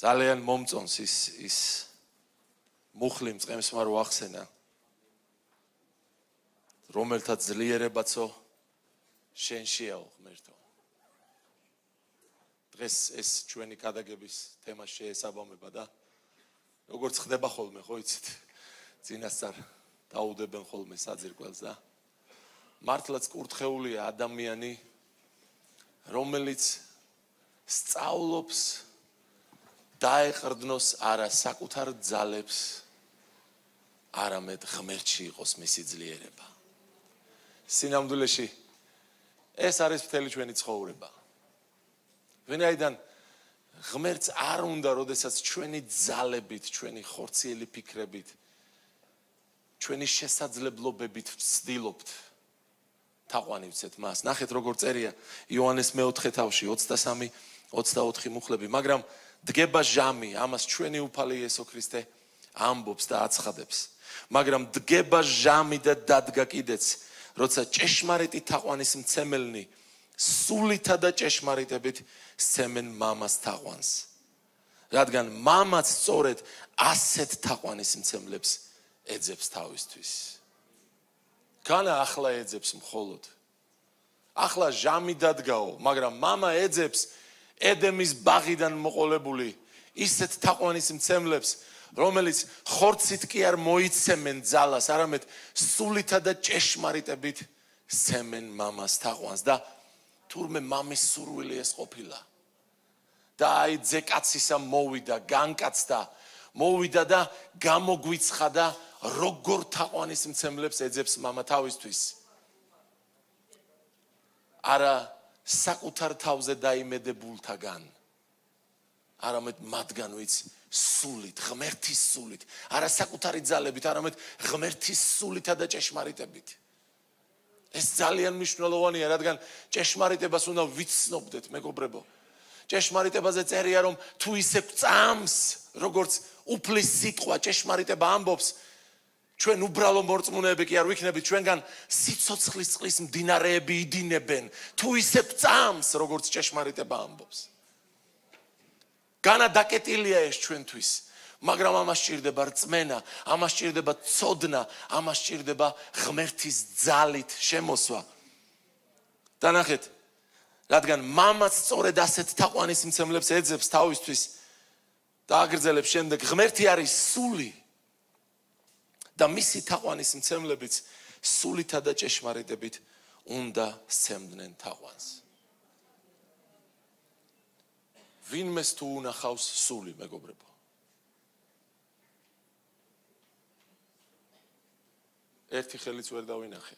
ძალიან მომწონს ის მუხლი მწყემსმა რო ახსენა, რომელთა ძლიერებაცო შენშიაო ღმერთო. დღეს ეს ჩვენი გადაგების თემა შეესაბამება და როგორც ხდება ხოლმე, ხო იცით? წინასწარ დაუდებენ ხოლმე საძირკველს და მართლაც კურთხეულია ადამიანი, რომელიც სწავლობს დაეყრდნოს არა საკუთარ ძალებს, არამედ ღმერთში იყოს მისი ძლიერება. სინამდვილეში ეს არის მთელი ჩვენი ცხოვრება. ვინაიდან ღმერთს არ უნდა, როდესაც ჩვენი ძალებით, ჩვენი ხორციელი ფიქრებით, ჩვენი შესაძლებლობებით ვცდილობთ თაყვანივცეთ მას. ნახეთ როგორ წერია იოანეს მეოთხე თავში 23-24 მუხლები, მაგრამ დგება ჟამი, ამას ჩვენი უფალი იესო ქრისტე ამბობს და აცხადებს. მაგრამ დგება ჟამი და დადგა კიდეც, როცა ჭეშმარიტი თაყვანის მცემელნი სულითა და ჭეშმარიტებით სცემენ მამას თაყვანს. რადგან მამაც სწორედ ასეთ თაყვანის მცემლებს ეძებს თავისთვის. განა ახლა ეძებს მხოლოდ. ახლა ჟამი დადგაო, მაგრამ მამა ეძებს ედემის ბაღიდან მოყოლებული ისეთ თაყვანის მცემლებს, რომელიც ხორცით კი არ მოიცემენ ძალას, არამედ სულითა და ჭეშმარიტებით სცემენ მამას თაყვანს. და თურმე მამის სურვილი ეს ყოფილა. და აი ძეკაცისა მოვიდა, განკაცდა, მოვიდა და გამოგვიცხადა, როგორ თაყვანის მცემლებს ეძებს მამა თავისთვის. არა საკუთარ თავზე დაიმედებულთაგან, არამედ მათგან ვიც სულით, ღმერთის სულით, არა საკუთარი ძალებით, არამედ ღმერთის სულითა და ჭეშმარიტებით. ეს ძალიან მნიშვნელოვანია, რადგან ჭეშმარიტებას უნდა ვიცნობდეთ, მეგობრებო. ჭეშმარიტებაზე წერია, რომ თუ ისე წამს, როგორც უფლის სიტყვა ჭეშმარიტება ამბობს, ჩვენ უბრალო მორწმუნეები კი არ ვიქნებით, ჩვენგან სიცოცხლის წყლის მდინარეები იდინებენ, თუ ისე წამს, როგორც ჭეშმარიტება ამბობს. განა დაკეტილია ეს ჩვენთვის, მაგრამ ამას სჭირდება რწმენა, ამას სჭირდება ცოდნა, ამას სჭირდება ღმერთის ძალით შემოსვა. და ნახეთ, რადგან მამაც სწორედ ასეთ თაყვანის მცემლებს ეძებს თავისთვის და აგრძელებს შემდეგ, ღმერთი არის სული და მისი თაყვანის მცემლებიც სულითა და ჭეშმარიტებით უნდა სცემდნენ თაყვანს. ვინმეს თუ უნახავს სული, მეგობრებო? ერთი ხელიც ვერ დავინახე.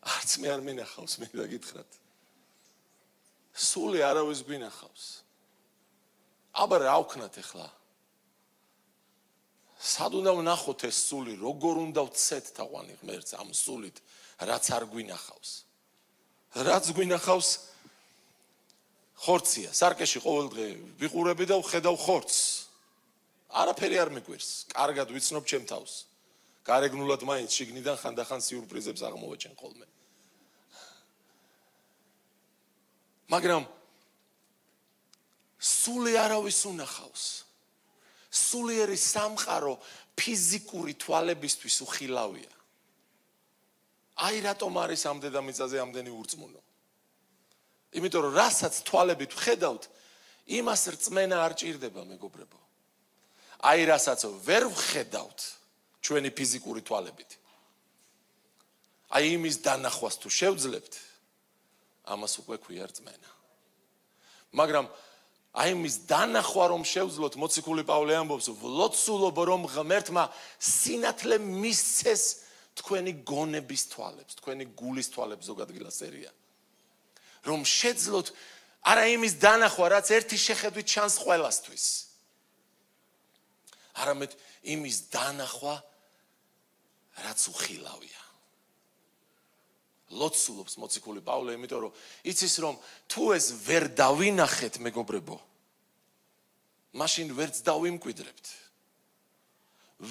არც მე არ მინახავს, მე დაგითხრათ. სული არავის გვინახავს. აბა რა ვქნათ ახლა? სად უნდა ვნახოთ ეს სული, როგორ უნდა ვცეთ თაყვანი ღმერთს ამ სულით, რაც არ გვინახავს. რაც გვინახავს ხორცია, სარკეში ყოველ დღე ვიყურები და ვხედავ ხორცს. არაფერი არ მიგვერს, კარგად ვიცნობ ჩემ თავს. გარეგნულად მაინც შიგნიდან ხანდახან სიურპრიზებს აღმოვაჩენ ხოლმე. მაგრამ სული არავის უნახავს. სულიერი სამყარო ფიზიკური თვალებისთვის უხილავია. აი რატომ არის ამ დედამიწაზე ამდენი ურწმუნო? იმიტომ რომ რასაც თვალებით ვხედავთ, იმას რწმენა არ ჭირდება, მეგობრებო. აი რასაც ვერ ვხედავთ ჩვენი ფიზიკური თვალებით. აი იმის დანახვას თუ შევძლებთ, ამას უკვე ქვია რწმენა. მაგრამ აი იმის დანახვა რომ შევძლოთ, მოციქული პავლე ამბობს, ვლოცულობ რომ ღმერთმა სინათლე მისცეს თქვენი გონების თვალებს, თქვენი გულის თვალებს ზოგადღილას წერია. რომ შეძლოთ არა იმის დანახვა, რაც ერთი შეხედვით ჩანს ყველასთვის, არამედ იმის დანახვა, რაც უხილავია. ლოცულობს მოციქული პავლე, იმიტომ რომ იცის რომ თუ ეს ვერ დავინახეთ, მეგობრებო, მაშინ ვერც დავიმკვიდრებთ.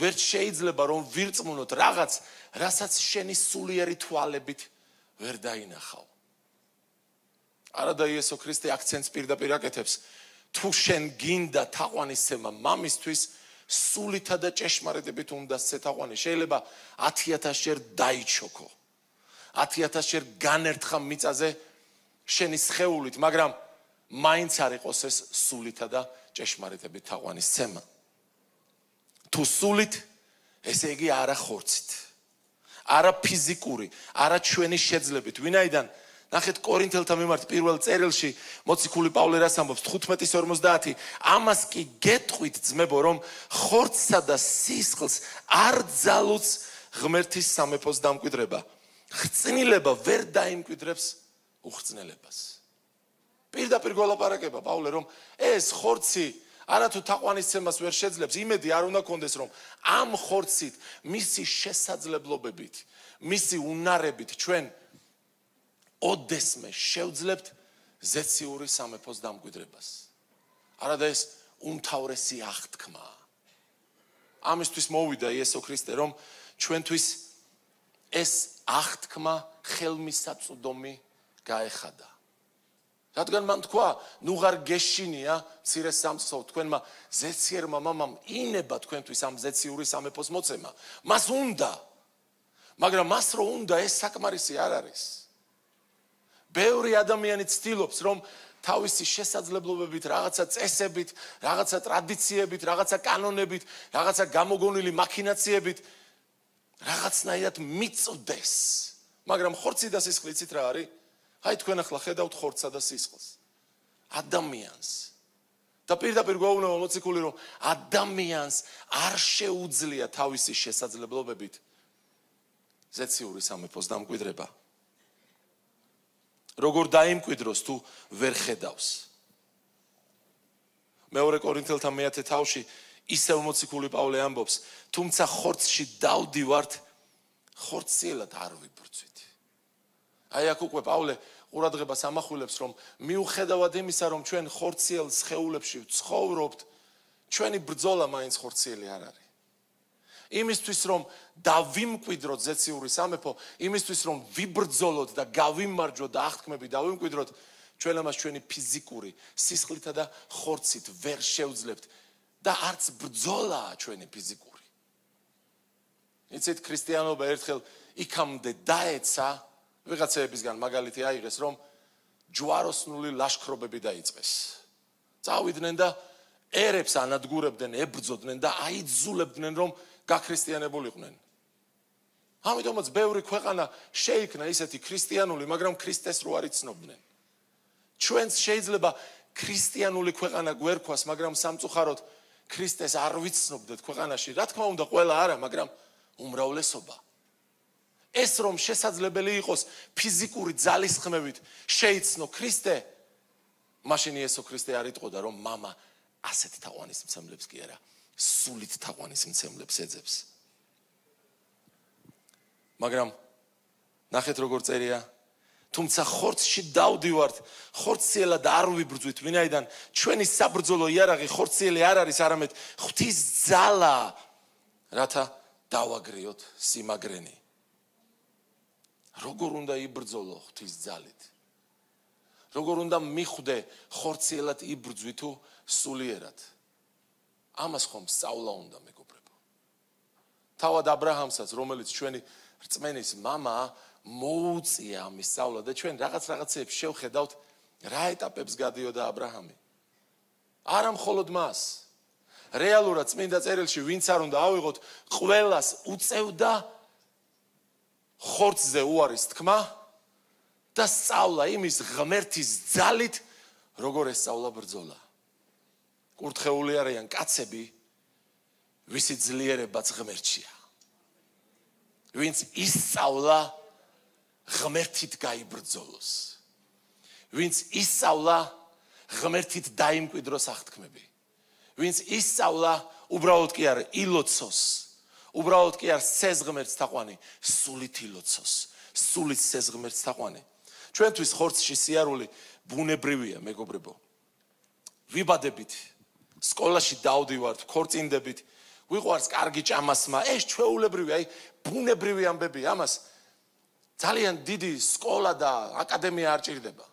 ვერც შეიძლება რომ ვირწმუნოთ რაღაც, რასაც შენი სულიერი თვალებით ვერ დაინახავ. არა და იესო ქრისტე აქცენტს პირდაპირ აკეთებს, თუ შენ გინდა თაყვანისცემა მამისთვის სულითა და ჭეშმარიტებით უნდა სეთაყვანი. შეიძლება 10,000 ჯერ დაიჩოქო. 10,000 ჯერ განერთხა მიწაზე შენი სხეულით, მაგრამ მაინც არ იყოს ეს სულითა და ჭეშმარიტებით თაყვანისცემა. თუ სულით, ესე იგი არა ხორცით. არა ფიზიკური, არა ჩვენი შეძლებით. ვინაიდან ნახეთ კორინთელთა მიმართ პირველ წერილში მოციქული პავლე რას ამბობს 15:50 ამას კი გეტყვით ძმებო რომ ხორცსა და სისხლს არ ძალუც ღმერთის სამეფოს დამკვიდრება. ხრწნილება ვერ დაიმკვიდრებს უხრწნელებას. პირდაპირ გველაპარაკება პავლე რომ ეს ხორცი არათუ თაყვანისცემას ვერ შეძლებს, იმედი არ უნდა კონდეს რომ ამ ხორცით მისი შესაძლებლობებით, მისი უნარებით ჩვენ ოდესმე შევძლებთ ზეციური სამეფოს დამკვიდრებას. არადა ეს უმთავრესი აღთქმაა. ამისთვის მოვიდა იესო ქრისტე რომ ჩვენთვის ეს აღთქმა ხელმისაწვდომი გაეხადა. რადგან მან თქვა, ნუ ღარ გეშინია მცირე სამცხო თქვენმა ზეციერმა მამამ ინება თქვენთვის ამ ზეციური სამეფოს მოცემა. მას უნდა, მაგრამ მას რო უნდა ეს საკმარისი არ არის. ბევრი ადამიანი ცდილობს რომ თავისი შესაძლებლობებით, რაღაცა წესებით, რაღაცა ტრადიციებით, რაღაცა კანონებით, რაღაცა გამოგონილი მაქინაციებით რაღაცნაირად მიწვდეს. მაგრამ ხორცი და სისხლი იცით რა არის? აი თქვენ ახლა ხედავთ ხორცსა და სისხლს. ადამიანს. და პირდაპირ გვეუბნება მოციქული რომ ადამიანს არ შეუძლია თავისი შესაძლებლობებით ზეციური სამეფოს დამკვიდრება. როგორ დაიმკვიდროს თუ ვერ ხედავს. მეორე კორინთელთა მე-10 თავში ისევ მოციქული პავლე ამბობს, თუმცა ხორცში დავდივართ, ხორციელად არ ვიბრძვით. აი აქ უკვე პავლე ყურადღებას ამახვილებს, რომ მიუხედავად იმისა, რომ ჩვენ ხორციელ სხეულებში ვცხოვრობთ, ჩვენი ბრძოლა მაინც ხორციელი არ არის. იმისთვის რომ დავიმკვიდროთ ზეციური სამეფო, იმისთვის რომ ვიბრძოლოთ და გავიმარჯვოთ და აღთქმები დავიმკვიდროთ, ჩვენ ამას ჩვენი ფიზიკური სისხლითა და ხორცით ვერ შევძლებთ და არც ბრძოლაა ჩვენი ფიზიკური. იცით, ქრისტიანობა ერთხელ იქამდე დაეცა, ვიღაცებისგან მაგალითი აიღეს, რომ ჯვაროსნული ლაშქრობები დაიწყეს. წავიდნენ და ერებს ანადგურებდნენ, ებრძოდნენ და აიძულებდნენ, რომ გაქრისტიანებულიყვნენ. ამიტომაც ბევრი ქვეყანა შეიქმნა ისეთი ქრისტიანული, მაგრამ ქრისტეს რო არ იცნობდნენ. ჩვენც შეიძლება ქრისტიანული ქვეყანა გვერქვას, მაგრამ სამწუხაროდ ქრისტეს არ ვიცნობდეთ ქვეყანაში. რა თქმა უნდა, ყველა არა, მაგრამ უმრავლესობა. ეს რომ შესაძლებელი იყოს ფიზიკური ძალისხმევით შეიცნო ქრისტე, მაშინ იესო ქრისტე არ იტყოდა, რომ მამა ასეთ თაყვანისმცემლებს კი არა, სულით თაყვანისმცემლებს ეძებს. მაგრამ ნახეთ როგორ წერია, თუმცა ხორცში დავდივართ, ხორციელად არ ვიბრძვით, ვინაიდან ჩვენი საბრძოლო იარაღი ხორციელი არ არის, არამედ ღვთის ძალა, რათა დავაგრიოთ სიმაგრენი. როგორ უნდა იბრძოლო ღვთის ძალით? როგორ უნდა მიხვდე ხორციელად იბრძვი თუ სულიერად? ამას ხომ სწავლა უნდა მეგობრებო. თავად აბრაჰამსაც, რომელიც ჩვენი რწმენის მამაა, მოუწია ამის სწავლა და ჩვენ რაღაცებს შევხედავთ, რა ეტაპებს გადიოდა აბრაჰამი. არა მხოლოდ მას. რეალურად წმინდა წერილში ვინც არ უნდა ავიღოთ, ყველას უწევდა ხორცზე უარის თქმა და სწავლა იმის ღმერთის ძალით, როგორ ესწავლა ბრძოლა. კურთხეული არიან კაცები, ვისი ძლიერებაც ღმერთშია. ვინც ისწავლა ღმერთით გაიბრძოლოს. ვინც ისწავლა ღმერთით დაიმკვიდროს აღთქმები. ვინც ისწავლა უბრალოდ კი არ ილოცოს, უბრალოდ კი არ სეზღმერთს თაყვანი, სულით ილოცოს, სულით სეზღმერთს თაყვანი. ჩვენთვის ხორცში სიარული ბუნებრივია, მეგობრებო. ვიბადებით, სკოლაში დავდივართ, ქორწინდებით, ვიყვარს კარგი ჭამასმა, ეს ჩვეულებრივი, აი ბუნებრივი ამბები, ამას ძალიან დიდი სკოლა და აკადემია არ ჭირდება.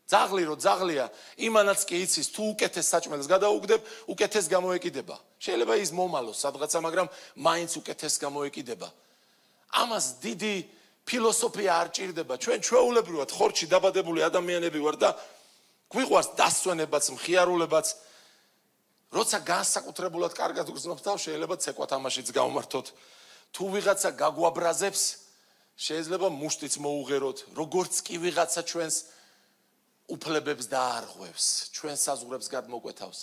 ძაღლი რო ძაღლია, იმანაც კი იცის, თუ უკეთეს საჭმელს გადაუგდებ, უკეთეს გამოეკიდება. შეიძლება ის მომალოს სადღაცა, მაგრამ მაინც უკეთეს გამოეკიდება. ამას დიდი ფილოსოფია არ ჭირდება. ჩვენ ჩვეულებრივად ხორცში დაბადებული ადამიანები ვარ და გვიყვარს დასვენებაც, მხიარულებაც. როცა განსაკუთრებულად კარგად გრძნობს თავს, შეიძლება ცეკვა თამაშიც გავმართოთ. თუ ვიღაცა გაგვაბრაზებს, შეიძლება მუშტიც მოუღეროთ. როგორც კი ვიღაცა ჩვენს უფლებებს დაარღვევს, ჩვენს საზღვრებს გადმოკვეთავს.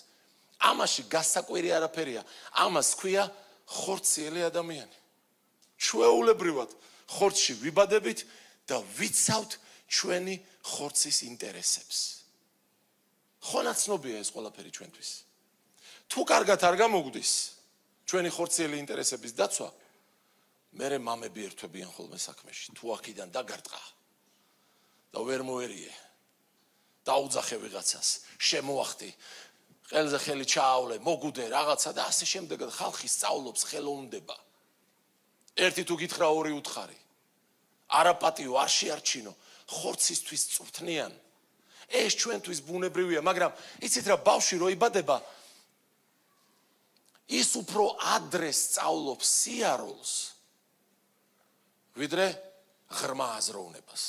ამაში გასაკვირი არაფერია. ამას ქვია ხორციელი ადამიანი. ჩვეულებრივად ხორცში ვიბადებით და ვიცავთ ჩვენი ხორცის ინტერესებს. ხონაცნობია ეს ყველაფერი ჩვენთვის. თუ კარგად არ გამოგვდის ჩვენი ხორციელი ინტერესების დაცვა, მერე მამები ერთვებიან ხოლმე საქმეში. თუ აქედან დაგარტყა და ვერ მოერიე, დაუძახე ვიღაცას, შემოახტი, ყელზე ხელი ჩაავლე, მოგუდე რაღაცა და ასე შემდეგ ხალხი სწავლობს ხელოვნდება. ერთი თუ გითხრა, ორი უთხარი. არაპატიო, არ შეარჩინო, ხორცისთვის წვრთნიან. ეს ჩვენთვის ბუნებრივია, მაგრამ იცით რა, ბავშვი რო იბადება, ის უფრო ადრე სწავლობს სიარულს, ვიდრე ღრმა აზროვნებას.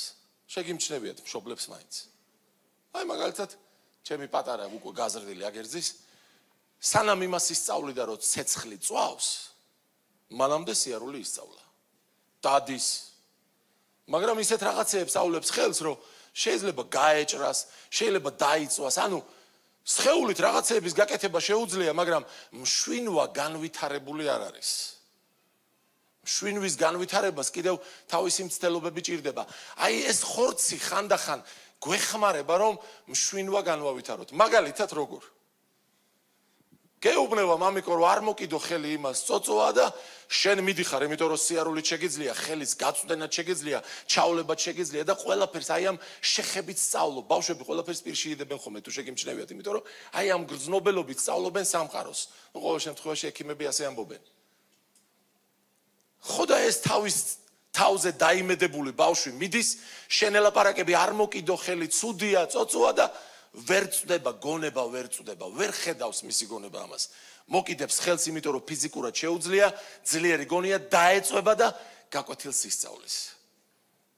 შეგიმჩნევიათ მშობლებს მაინც. აი მაგალითად, ჩემი პატარა უკვე გაზრდილი აგერძის, სანამ იმას ისწავლიდა, რომ ცეცხლი წვავს, მანამდე სიარული ისწავლა. დადის. მაგრამ ისეთ რაღაცეებს აავლებს ხელს, რომ შეიძლება გაეჭრას, შეიძლება დაიწვას, ანუ სხეულით რაღაცეების გაკეთება შეუძლია, მაგრამ მშვინვა განვითარებული არ არის. მშვინვის განვითარებას კიდევ თავისი მცდელობები ჭირდება. აი ეს ხორცი ხანდახან გვეხმარება, რომ მშვინვა განვავითაროთ. მაგალითად როგორ? გეუბნება მამიკო, რომ არ მოკიდო ხელი იმას წოწოა და შენ მიდიხარ, იმიტომ რომ სიარულით შეგიძლია, ხელის გაწვდენად შეგიძლია, ჩავლებად შეგიძლია და ყველაფერს აი ამ შეხებით სწავლობ. ბავშვები ყველაფერს პირში იდებენ ხოლმე, თუ შეგიმჩნევიათ, იმიტომ რომ აი ამ გრძნობელობით სწავლობენ სამყაროს. ნუ ყოველ შემთხვევაში ექიმები ასე ამბობენ. ხო და ეს თავზე დაიმედებული ბავშვი მიდის, შენ ელაპარაკები, არ მოკიდო ხელი, ცუდია, წოწოა და ვერ წდება გონება, ვერ წდება, ვერ ხედავს მისი გონება ამას. მოკიდებს ხელს, იმიტომ რომ ფიზიკურად შეუძლია, ძლიერი გონია, დაეწვება და გაკვეთილს ისწავლის.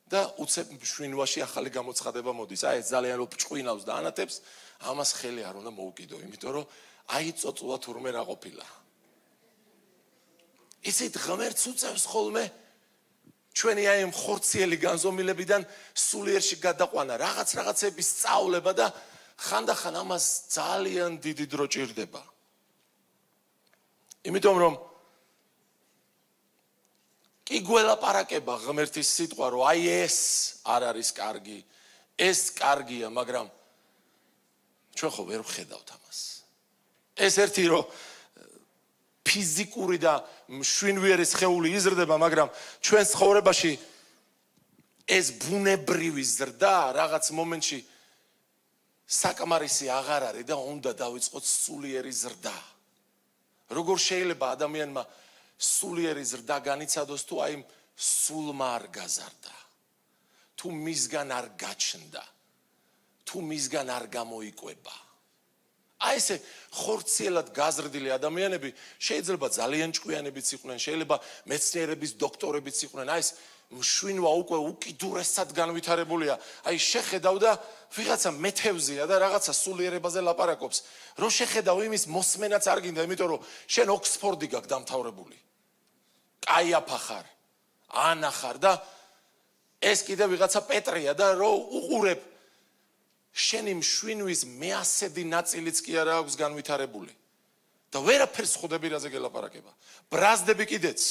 და უცებ მშვინვაში ახალი გამოცხადება მოდის. აი ეს ძალიან რო ჭყვინავს და ანათებს, ამას ხელი არ უნდა მოუკიდო, იმიტომ რომ აი წოწოა თურმე რა ყოფილა. ისეთ ღმერთს უწევს ხოლმე ჩვენი აი ამ ხორციელი განზომილებიდან სულიერში გადაყვანა, რაღაცების სწავლება და ხანდახან ამას ძალიან დიდი დრო ჭირდება. იმიტომ რომ კი გველაპარაკება ღმერთის სიტყვა, რომ აი ეს არ არის კარგი, ეს კარგია, მაგრამ ჩვენ ხო ვერ ვხედავთ ამას. ეს ერთი რომ ფიზიკური და მშვინვიერი სხეული იზრდება, მაგრამ ჩვენ ცხოვრებაში ეს ბუნებრივი ზრდა რაღაც მომენტში საკმარისი აღარ არის და უნდა დავიწყოთ სულიერი ზრდა. როგორ შეიძლება ადამიანმა სულიერი ზრდა განიცადოს, თუ აი სულმა არ გაზარდა, თუ მისგან არ გაჩნდა, თუ მისგან არ გამოიკვება. აი ესე ხორციელად გაზრდილი ადამიანები შეიძლება ძალიან ჭკვიანებიც იყვნენ, შეიძლება მეცნიერების დოქტორებიც იყვნენ, აი ეს მშვინვა უკვე უკიდურესად განვითარებულია. აი შეხედავ და ვიღაცა მეთევზია და რაღაცა სულიერებაზე ლაპარაკობს. რო შეხედავ იმის მოსმენაც არ გინდა, იმიტომ რომ შენ ოქსფორდი გაქვს დამთავრებული. კაიაფა ხარ, ანა ხარ და ეს კიდე ვიღაცა პეტრია და რო უყურებ შენი მშვინვის მეასედი ნაწილიც კი არ აქვს განვითარებული. და ვერაფერს ხვდები რაზე გელაპარაკება. ბრაზდები კიდეც.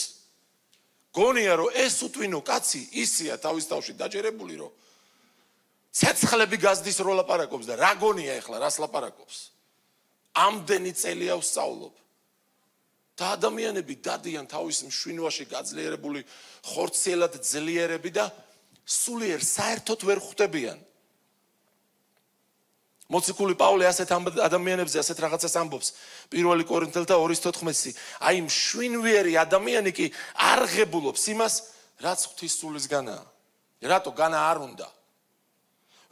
გონია რომ ეს უტვინო კაცი ისია თავის თავში დაჯერებული, რომ ცეცხლები გაზდის რო ლაპარაკობს და რა გონია ეხლა რას ლაპარაკობს. ამდენი წელია ვსწავლობ. და ადამიანები დადიან თავის მშვინვაში გაძლიერებული ხორციელად ძლიერები და სულიერ საერთოდ ვერ ხვდებიან. მოციქული პავლე ასეთ ადამიანებზე ასეთ რაღაცას ამბობს. 1 კორინთელთა 2:14. აი მშვინვიერი ადამიანი კი არ ღებულობს იმას, რაც ღვთის სულისგანაა. რატო განა არ უნდა?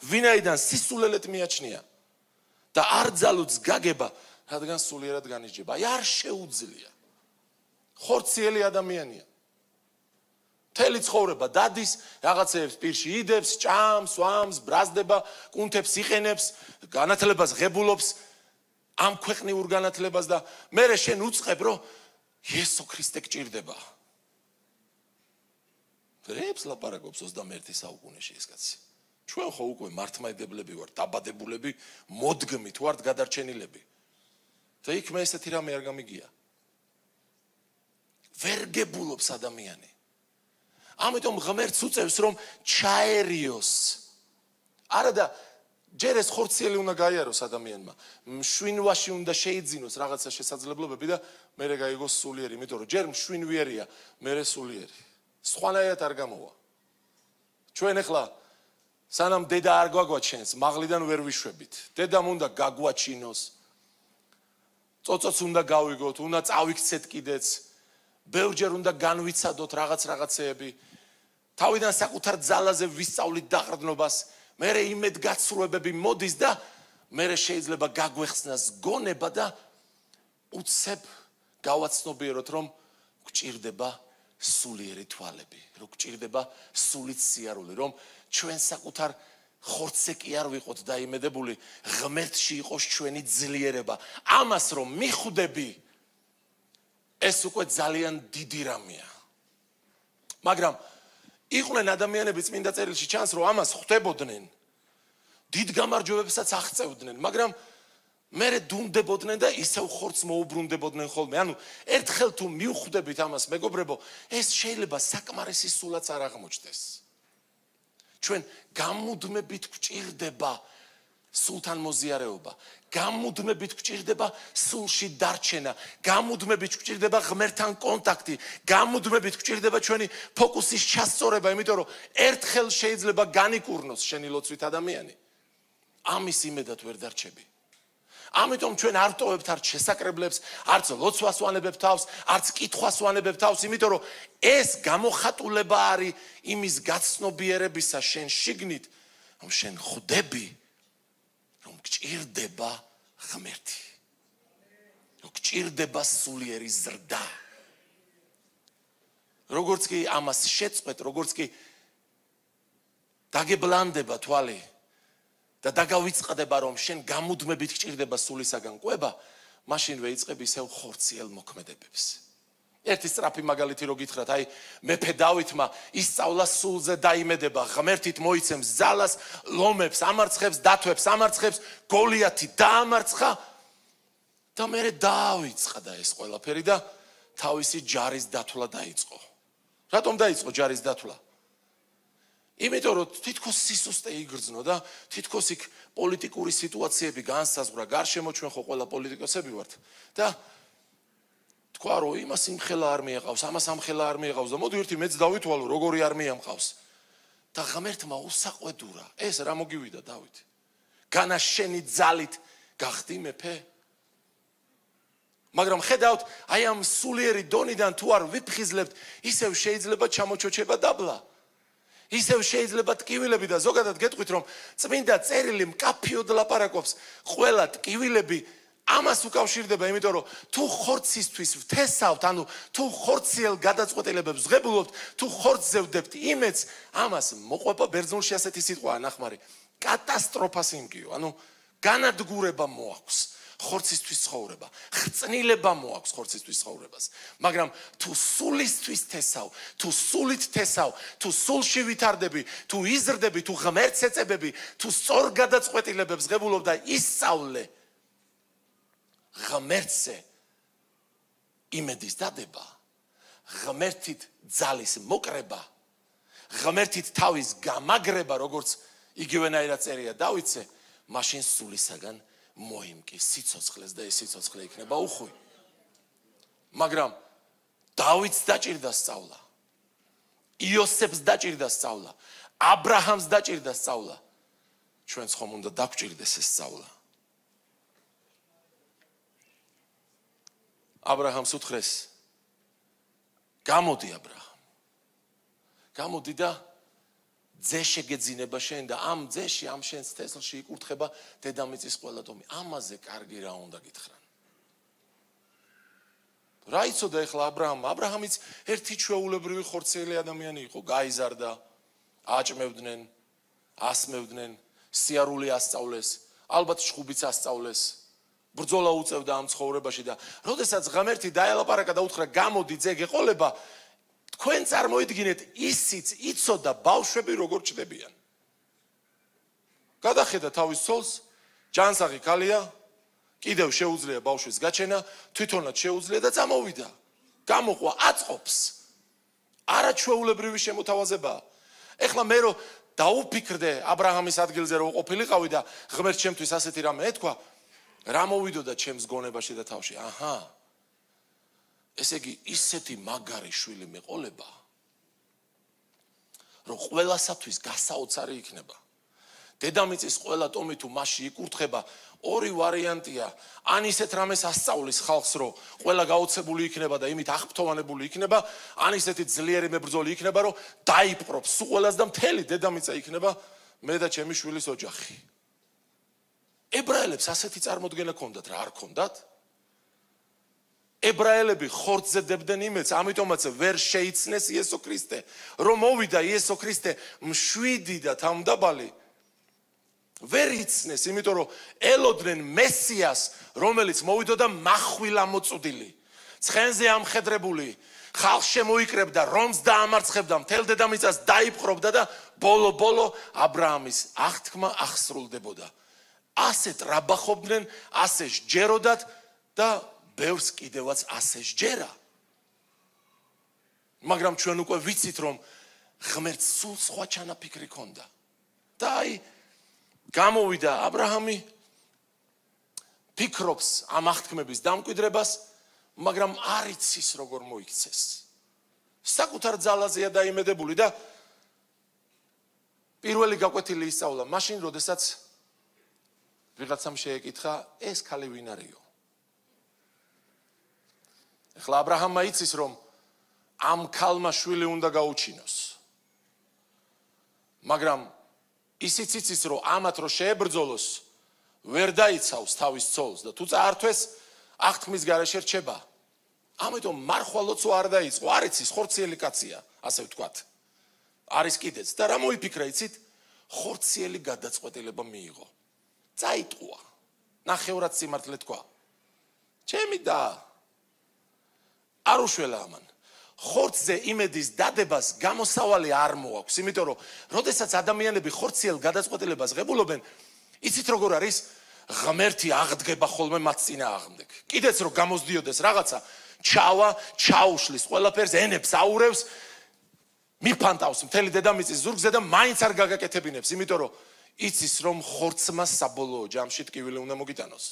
ვინაიდან სისულელეთ მიაჩნია და არ ძალუძს გაგება, რადგან სულიერად განიჯება. აი არ შეუძლია. ხორციელი ადამიანია. მთელი ცხოვრება დადის, რაღაცეებს პირში იდებს, ჭამს, ვამს, ბრაზდება, კუნთებს იყენებს, განათლებას ღებულობს, ამ ქვეყნიურ განათლებას და მერე შენ უწყებ, რომ იესო ქრისტე გჭირდება. რებს ლაპარაკობს 21 საუკუნეში ეს კაცი. ჩვენ ხო უკვე მართლმადიდებლები ვართ, დაბადებულები, მოდგმით ვართ გადარჩენილები. და იქ მე ესეთი რამე არ გამიგია. ვერ გებულობს ადამიანი. ამიტომ ღმერთს უწევს რომ ჩაერიოს. არა და ჯერ ეს ხორციელი უნდა გაიაროს ადამიანმა. მშვინვაში უნდა შეიძინოს რაღაცა შესაძლებლობები და მერე გაიგოს სულიერი, იმიტომ რომ ჯერ მშვინვიერია, მერე სულიერი. სხვანაირად არ გამოვა. ჩვენ ახლა სანამ დედა არ გვაგვაჩენს, მაღლიდან ვერ ვიშვებით. დედამ უნდა გაგვაჩინოს. წოწოც უნდა გავიგოთ, უნდა წავიქცეთ კიდეც. ბევრჯერ უნდა განვიცადოთ რაღაცეები. თავიდან საკუთარ ძალაზე ვისწავლით დაყრდნობას, მერე იმედგაცრუებები მოდის და მერე შეიძლება გაგვეხსნას გონება და უცებ გავაცნობიეროთ, რომ გვჭირდება სულიერი თვალები, რომ გვჭირდება სულით სიარული, რომ ჩვენ საკუთარ ხორცზე კი არ ვიყოთ დაიმედებული, ღმერთში იყოს ჩვენი ძლიერება. ამას რომ მიხვდები, ეს უკვე ძალიან დიდი რამეა. მაგრამ იყვნენ ადამიანები წმინდა წერილში ჩანს, რომ ამას ხვდებოდნენ, დიდ გამარჯვებებსაც აღწევდნენ, მაგრამ მერე დუმდებოდნენ და ისევ ხორცს მოუბრუნდებოდნენ ხოლმე. ანუ ერთხელ თუ მივხვდებით ამას, მეგობრებო, ეს შეიძლება საკმარისი სულაც არ აღმოჩნდეს. ჩვენ გამუდმებით გვჭირდება სულთან მოზიარეობა, გამუდმებით გვჭირდება სულში დარჩენა, გამუდმებით გვჭირდება ღმერთთან კონტაქტი, გამუდმებით გვჭირდება ჩვენი ფოკუსის ჩასწორება, იმიტომ რომ ერთხელ შეიძლება განიკურნოს შენი ლოცვით ადამიანი. ამის იმედად ვერ დარჩები. ამიტომ ჩვენ არ ვტოვებთ არც შესაკრებლებს, არც ლოცვას ვანებებთ თავს, არც კითხვას ვანებებთ თავს, იმიტომ რომ ეს გამოხატულება არის იმის გაცნობიერებისა შენ შიგნით, რომ შენ ხვდები, რომ გჭირდება ღმერთი. რომ გჭირდება სულიერი ზრდა. როგორც კი ამას შეწყვეტ, როგორც კი დაგებლანდება თვალი და დაგავიწყდება, რომ შენ გამუდმებით გჭირდება სულისაგან კვება, მაშინვე იწყებ ისევ ხორციელ მოქმედებებს. ერთი სწრაფი მაგალითი რო გითხრათ, აი მეფე დავითმა ისწავლა სულზე დაიმედება, ღმერთით მოიცემს ძალას, ლომებს ამარცხებს, დათვებს ამარცხებს, გოლიათი დაამარცხა და მერე დაავიწყდა ეს ყველაფერი და თავისი ჯარის დათვლა დაიწყო. რატომ დაიწყო ჯარის დათვლა? იმიტომ რომ თითქოს სისუსტე იგრძნო და თითქოს იქ პოლიტიკური სიტუაციები განსაზღვრა, გარშემო ჩვენ ხო ყველა პოლიტიკოსები ვართ და თქვა რომ იმას იმხელა არ მიეყავს, ამას ამხელა არ მიეყავს და მოდი ერთი მეც დავითვალო, როგორი არმია მყავს. და ღმერთმა უსაყვედურა, ეს რა მოგივიდა დავით? განა შენი ძალით გახდი მეფე? მაგრამ ხედავთ, აი ამ სულიერი დონიდან თუ არ ვიფხიზლებთ, ისევ შეიძლება ჩამოჩოჩება დაბლა. ისევ შეიძლება ტკივილები და ზოგადად გეტყვით რომ წმინდა წერილი მკაფიოდ ლაპარაკობს, ყველა ტკივილები ამას უკავშირდება, იმიტომ რომ თუ ხორცისთვის ვთესავთ, ანუ თუ ხორციელ გადაწყვეტილებებს ვღებულობთ, თუ ხორცზე ვდებთ იმედს, ამას მოყვება ბერძნულში ასეთი სიტყვაა ნახმარი, კატასტროფას იმკიო, ანუ განადგურება მოაქვს ხორცისთვის ცხოვრება, ხწნილება მოაქვს ხორცისთვის ცხოვრებას. მაგრამ თუ სულისთვის თესავ, თუ სულით თესავ, თუ სულში ვითარდები, თუ იზრდები, თუ ღმერთს ეწებები, თუ სწორ გადაწყვეტილებებს ღებულობ და ისწავლე ღმერთზე იმედის დადება, ღმერთით ძალის მოკრება, ღმერთით თავის გამაგრება, როგორც იგივენაირად წერია დავითზე, მაშინ სულისაგან მოიმკი სიცოცხლეს და ეს სიცოცხლე იქნება უხვი. მაგრამ დავითს დაჭირდა სწავლა, იოსებს დაჭირდა სწავლა, აბრაჰამს დაჭირდა სწავლა. ჩვენც ხომ უნდა დაგვჭირდეს ეს სწავლა. აბრაჰამს უთხრეს, გამოდი აბრაჰამ. გამოდი და ძე შეგეძინება შენ და ამ ძეში, ამ შენს თესლში იკურთხება დედამიწის ყველა ტომი. ამაზე კარგი რა უნდა გითხრან. რა იცოდა ეხლა აბრაჰამიც ერთი ჩვეულებრივი ხორციელი ადამიანი იყო, გაიზარდა, აჭმევდნენ, ასმევდნენ, სიარული ასწავლეს, ალბათ შხუბიც ასწავლეს, ბრძოლა უწევდა ამ ცხოვრებაში და როდესაც ღმერთი დაელაპარაკა და უთხრა გამოდი ძე გეყოლება, თქვენ წარმოიდგინეთ ისიც იცოდა ბავშვები როგორ ჩდებიან. გადახედა თავის ცოლს, ჯანსაღი ქალია, კიდევ შეუძლია ბავშვის გაჩენა, თვითონაც შეუძლია და წამოვიდა. გამოყვა აწყობს. არაჩვეულებრივი შემოთავაზებაა. ეხლა მე რო დაუფიქრდე აბრაჰამის ადგილზე რო ყოფილიყავი და ღმერთს ჩემთვის ასეთი რამე ეთქვა, რა მოვიდოდა ჩემს გონებაში და თავში? აჰა. ესე იგი ისეთი მაგარი შვილი მეყოლება, რომ ყველასათვის გასაოცარი იქნება. დედამიწის ყველა ტომი თუ მასში იკურთხება, ორი ვარიანტია. ან ისეთ რამეს ასწავლის ხალხს, რომ ყველა გაოცებული იქნება და იმით აღფრთოვანებული იქნება, ან ისეთი ძლიერი მებრძოლი იქნება, რომ დაიპყრობს სულ ყველას და მთელი დედამიწა იქნება მე და ჩემი შვილის ოჯახი. ებრაელებს ასეთი წარმოდგენა ჰქონდათ, რა არ ჰქონდათ? ებრაელები ხორცზე დებდნენ იმედს, ამიტომაც ვერ შეიცნეს იესო ქრისტე. რომ მოვიდა იესო ქრისტე მშვიდი და თავმდაბალი, ვერ იცნეს, იმიტომ რომ ელოდნენ მესიას, რომელიც მოვიდოდა מחვილ ამოწუდილი, ცხენზე ამხედრებული, ხალხს შემოიკრებდა, რომს დაამარცხებდა, მთელ დედამიწას დაიპყრობდა და ბოლო-ბოლო აბრაამის აღთქმა აღსრულდებოდა. ასე ტრაბახობდნენ, ასე სჯეროდათ და ბევრს კიდევაც ასე სჯერა. მაგრამ ჩვენ უკვე ვიცით, რომ ღმერთს სულ სხვა ჩანაფიქრი ჰქონდა. და აი გამოვიდა აბრაჰამი, ფიქრობს ამ აღთქმების დამკვიდრებას, მაგრამ არ იცის როგორ მოიქცეს. საკუთარ ძალაზეა დაიმედებული და პირველი გაკვეთილი ისწავლა მაშინ, როდესაც ვიღაცამ შეეკითხა, ეს ქალი ვინ არისო? ეხლა აბრაჰამმა იცის, რომ ამ ქალმა შვილი უნდა გაუჩინოს. მაგრამ ისიც იცის, რომ ამათ რო შეებრძოლოს, ვერ დაიცავს თავის ცოლს და თუ წაართვეს, აღთქმის გარეშე რჩება. ამიტომ მარხვალოცო არ დაიწყო, არ იცის, ხორციელი კაცია, ასე ვთქვათ. არის კიდეც და რა მოიფიქრა, იცით? ხორციელი გადაწყვეტილება მიიღო. წაიტყუა. ნახევრად სიმართლე თქვა. ჩემი და არ უშველა ამან. ხორცზე იმედის დადებას გამოსავალი არ მოაქვს, იმიტომ რომ როდესაც ადამიანები ხორციელ გადაწყვეტილებას ღებულობენ, იცით როგორ არის? ღმერთი აღდგება ხოლმე მათ წინააღმდეგ. კიდეც რომ გამოსდიოდეს რაღაცა, ჩაუშლის ყველაფერს, ენებს აურევს, მიფანტავს მთელი დედამიწის ზურგზე და მაინც არ გაგაკეთებინებს, იმიტომ რომ იცის, რომ ხორცმა საბოლოო ჯამში ტკივილი უნდა მოგიტანოს.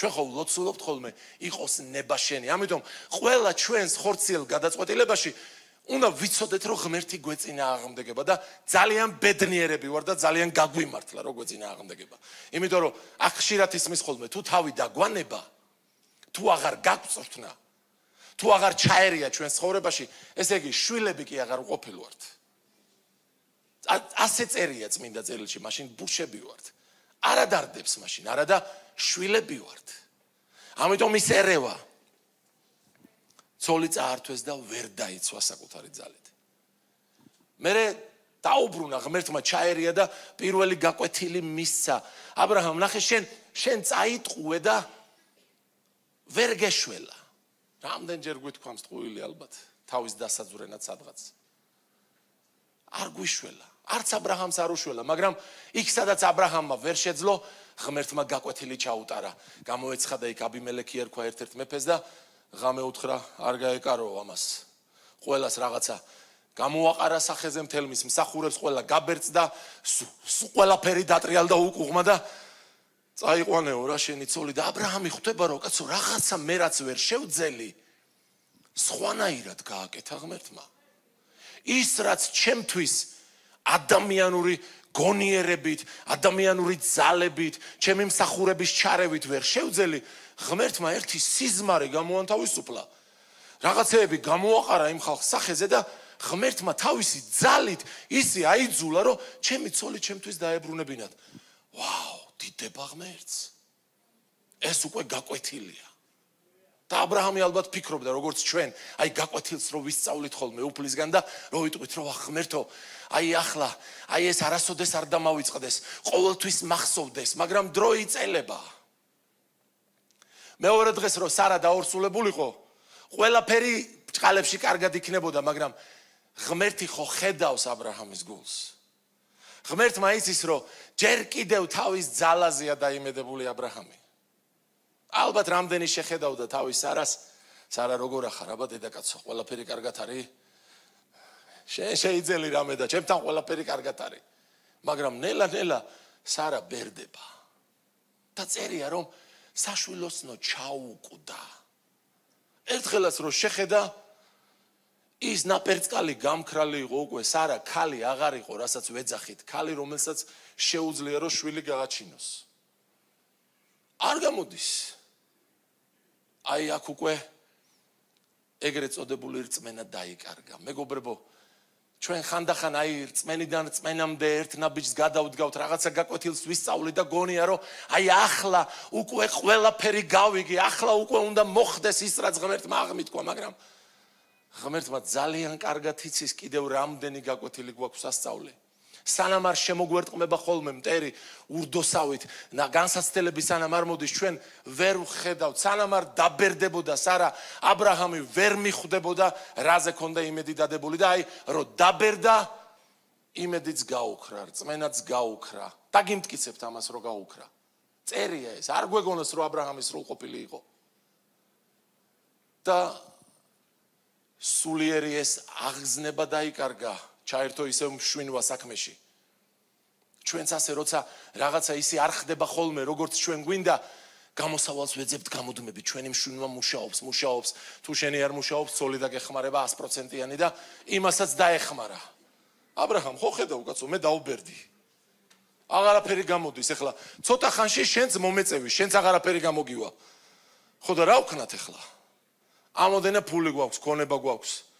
ჩვენ ხო ლოცულობთ ხოლმე იყოს ნება შენი. ამიტომ ყველა ჩვენს ხორციელ გადაწყვეტილებაში უნდა ვიცოდეთ, რომ ღმერთი გვეწინააღმდეგება და ძალიან ბედნიერები ვარ და ძალიან გაგვიმართლა, რომ გვეწინააღმდეგება. იმიტომ რომ აქ ხშირად ისმის ხოლმე, თუ თავი დაგვანება, თუ აღარ გაგვწრთნა, თუ აღარ ჩაერია ჩვენს ცხოვრებაში, ესე იგი შვილები კი აღარ ვყოფილვართ. ასე წერია წმინდა წერილში, მაშინ ბურშები ვართ. არა დარდებს მაშინ, არა და შვილები ვართ. ამიტომ ის ერევა. ცოლი წაართვეს და ვერ დაიცვა საკუთარი ძალით. მერე დაუბრუნა ღმერთმა, ჩაერია და პირველი გაკვეთილი მისცა. აბრაჰამ, ნახე შენ წაიტყუე და ვერ გეშველა. რამდენჯერ გვითქვამს ტყუილი ალბათ, თავის დასაძვრენად სადღაც. არ გვიშველა. არც აბრაჰამს არ უშველა, მაგრამ იქ სადაც აბრაჰამმა ვერ შეძლო, ღმერთმა გაკვეთილი ჩაუტარა. გამოეცხადა იქ აბიმელექი ერქვა ერთ-ერთ მეფეს და ღამე უთხრა, არ გაეკარო ამას. ყველას რაღაცა გამოაყარა სახეზე მთელ მის მსახურებს, ყველა გაბერწდა, ყველაფერი დატრიალდა უკუღმა და წაიყვანეო რა შენი ცოლი და აბრაჰამი ხვდება, რომ კაცო რაღაცა მე რაც ვერ შევძელი, სხვანაირად გააკეთა ღმერთმა. ის რაც ჩემთვის ადამიანური გონიერებით, ადამიანური ძალებით, ჩემი მსახურების ჩარევით ვერ შევძელი, ღმერთმა ერთი სიზმარი გამოანთავისუფლა. რაღაცეები გამოაყარა იმ ხალხს სახეზე და ღმერთმა თავისი ძალით ისე აიძულა, რომ ჩემი ცოლი ჩემთვის დაებრუნებინათ. ვაუ, დიდება ღმერთს. ეს უკვე გაკვეთილია. და აბრაამი ალბათ ფიქრობდა, როგორც ჩვენ, აი გაკვეთილს რო ვისწავლით ხოლმე უფლისგან და რო ვიტყვით, რომ ღმერთო, აი ახლა, აი ეს არასოდეს არ დამავიწყდეს, ყოველთვის მახსოვდეს, მაგრამ დრო იწელება. მეორე დღეს რო სარა დაორსულებულიყო, ყველაფერი ჭყალებში კარგად იქნებოდა, მაგრამ ღმერთი ხო ხედავს აბრაამის გულს. ღმერთმა იცის, რომ ჯერ კიდევ თავის ძალაზეა დაიმედებული აბრაამი. ალბათ რამდენი შეხედავდა თავის სარას, სარა როგორ ახარ, აბა დედაკაცო, ყველაფერი კარგად არის. შენ შეიძელი რამე და ჩემთან ყველაფერი კარგად არის. მაგრამ ნელა სარა ბერდება. და წერია, რომ საშვილოსნო ჩაუკვდა. ერთხელაც რო შეხედა, ის ნაპერწკალი გამქრალი იყო უკვე, სარა ქალი აღარ იყო, რასაც ვეძახით, ქალი რომელსაც შეუძლია რომ შვილი გააჩინოს. არ გამოდის. აი აქ უკვე ეგრეთ წოდებული რწმენა დაიკარგა. მეგობრებო, ჩვენ ხანდახან აი რწმენიდან რწმენამდე ერთ ნაბიჯს გადავდგავთ, რაღაცა გაკვეთილს ვისწავლით და გონია რომ აი ახლა უკვე ყველაფერი გავიგე, ახლა უკვე უნდა მოხდეს ის რაც ღმერთმა აღმითქვა, მაგრამ ღმერთმა ძალიან კარგად იცის კიდევ რამდენი გაკვეთილი გვაქვს ასწავლე. სანამ არ შემოგვერტყმება ხოლმე მტერი ურდოსავით, განსაცდელები სანამ არ მოდის, ჩვენ ვერ ვხედავთ, სანამ არ დაბერდებოდა სარა, აბრაამი ვერ მიხვდებოდა, რაზე ქონდა იმედი დადებული და აი, რომ დაბერდა, იმედიც გაუქრა, რწმენაც გაუქრა. დაგიმტკიცებთ ამას, რომ გაუქრა. წერია ეს, არ გვეგონოს, რომ აბრაამი სრულყოფილი იყო. და სულიერი ეს აღზნება დაიკარგა. ჩაერთო ისევ მშვინვა საქმეში. ჩვენც ასე როცა რაღაცა ისე არ ხდება ხოლმე, როგორც ჩვენ გვინდა, გამოსავალს ვეძებთ გამოდმები, ჩვენი მშვინვა მუშაობს, თუ შენი არ მუშაობს, ცოლი დაგეხმარება 100%-იანი და იმასაც დაეხმარა. აბრაამ, ხო ხედავ კაცო, მე დაუბერდი. აღარაფერი გამოდის, ეხლა ცოტა ხანში შენც მომეწევი, შენც აღარაფერი გამოგივა. ხო და რა ვქნათ ეხლა? ამოდენა ფული გვაქვს, ქონება გვაქვს.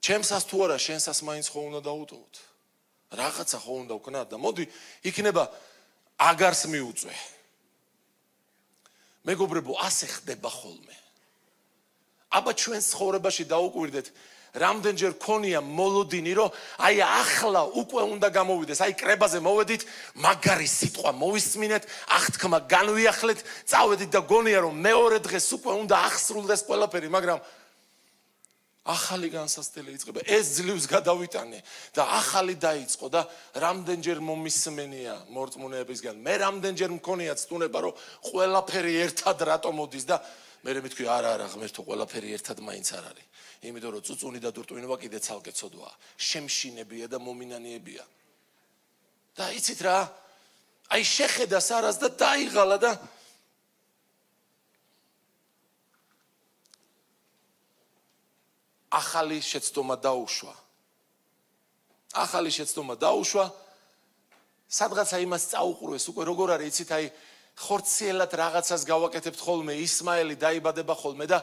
ჩემსას თუ არა, შენსას მაინც ხო უნდა დაუტოვოთ. რაღაცა ხო უნდა ვქნათ და მოდი, იქნება აგარს მიუწვე. მეგობრებო, ასე ხდება ხოლმე. აბა ჩვენ ცხოვრებაში დაუკვირდეთ, რამდენჯერ ქონია მოლოდინი, რომ აი ახლა უკვე უნდა გამოვიდეს, აი კრებაზე მოვედით, მაგარი სიტყვა მოვისმინეთ, აღთქმა განვიახლეთ, წავედით და გონია რომ მეორე დღეს უკვე უნდა აღსრულდეს ყველაფერი, მაგრამ ახალი განსაცდელი იწყება, ეს ძლივს გადავიტანე და ახალი დაიწყო და რამდენჯერ მომისმენია მორწმუნეებისგან. მე რამდენჯერ მქონია ცდუნება, რომ ყველაფერი ერთად რატო მოდის და მე მეთქვი არა, ღმერთო, ყველაფერი ერთად მაინც არ არის. იმიტომ რომ წუწუნი და დურტვინობა კიდე ცალკე ცოდვაა. შემშინებია და მომინანიებია. და იცით რა? აი შეხედა სარას და დაიღალა და ახალი შეცდომა დაუშვა. ახალი შეცდომა დაუშვა. სადღაცა იმას წაუყურეს უკვე როგორ არის იცით, აი ხორციელად რაღაცას გავაკეთებთ ხოლმე, ისმაელი დაიბადება ხოლმე და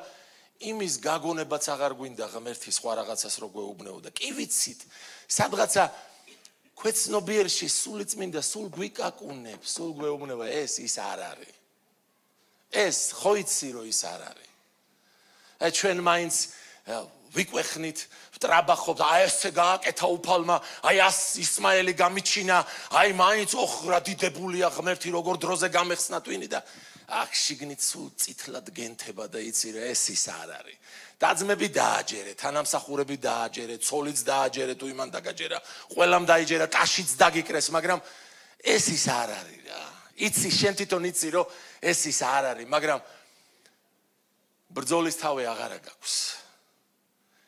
იმის გაგონებაც აღარ გვინდა ღმერთი სხვა რაღაცას რო გვეუბნეოდა. კი ვიცით, სადღაცა ქვეცნობიერში სული წმინდა, სულ გვიკაკუნებს, სულ გვეუბნება, ეს ის არ არის. ეს ხო იცი რომ ის არ არის. აი ჩვენ მაინც ვიკვეხნით, ვტრაბახობთ, აი ესე გააკეთა უფალმა, აი ისმაელი გამიჩინა, აი მაინც ოხრა დიდებულია ღმერთი როგორ დროზე გამეხსნა twini და აქ შიგნით სულ წითლად გენთება და იცი რა ეს ის არ არის. დაძმები დააჯერე, თანამსახურები დააჯერე, ცოლიც დააჯერე თუ იმან დაგაჯერა, ყველამ დაიჯერა, ტაშიც დაგიკრეს, მაგრამ ეს ის არ არის რა. იცი შენ თვითონ იცი რომ ეს ის არ არის, მაგრამ ბრძოლის თავი აღარა გაქვს.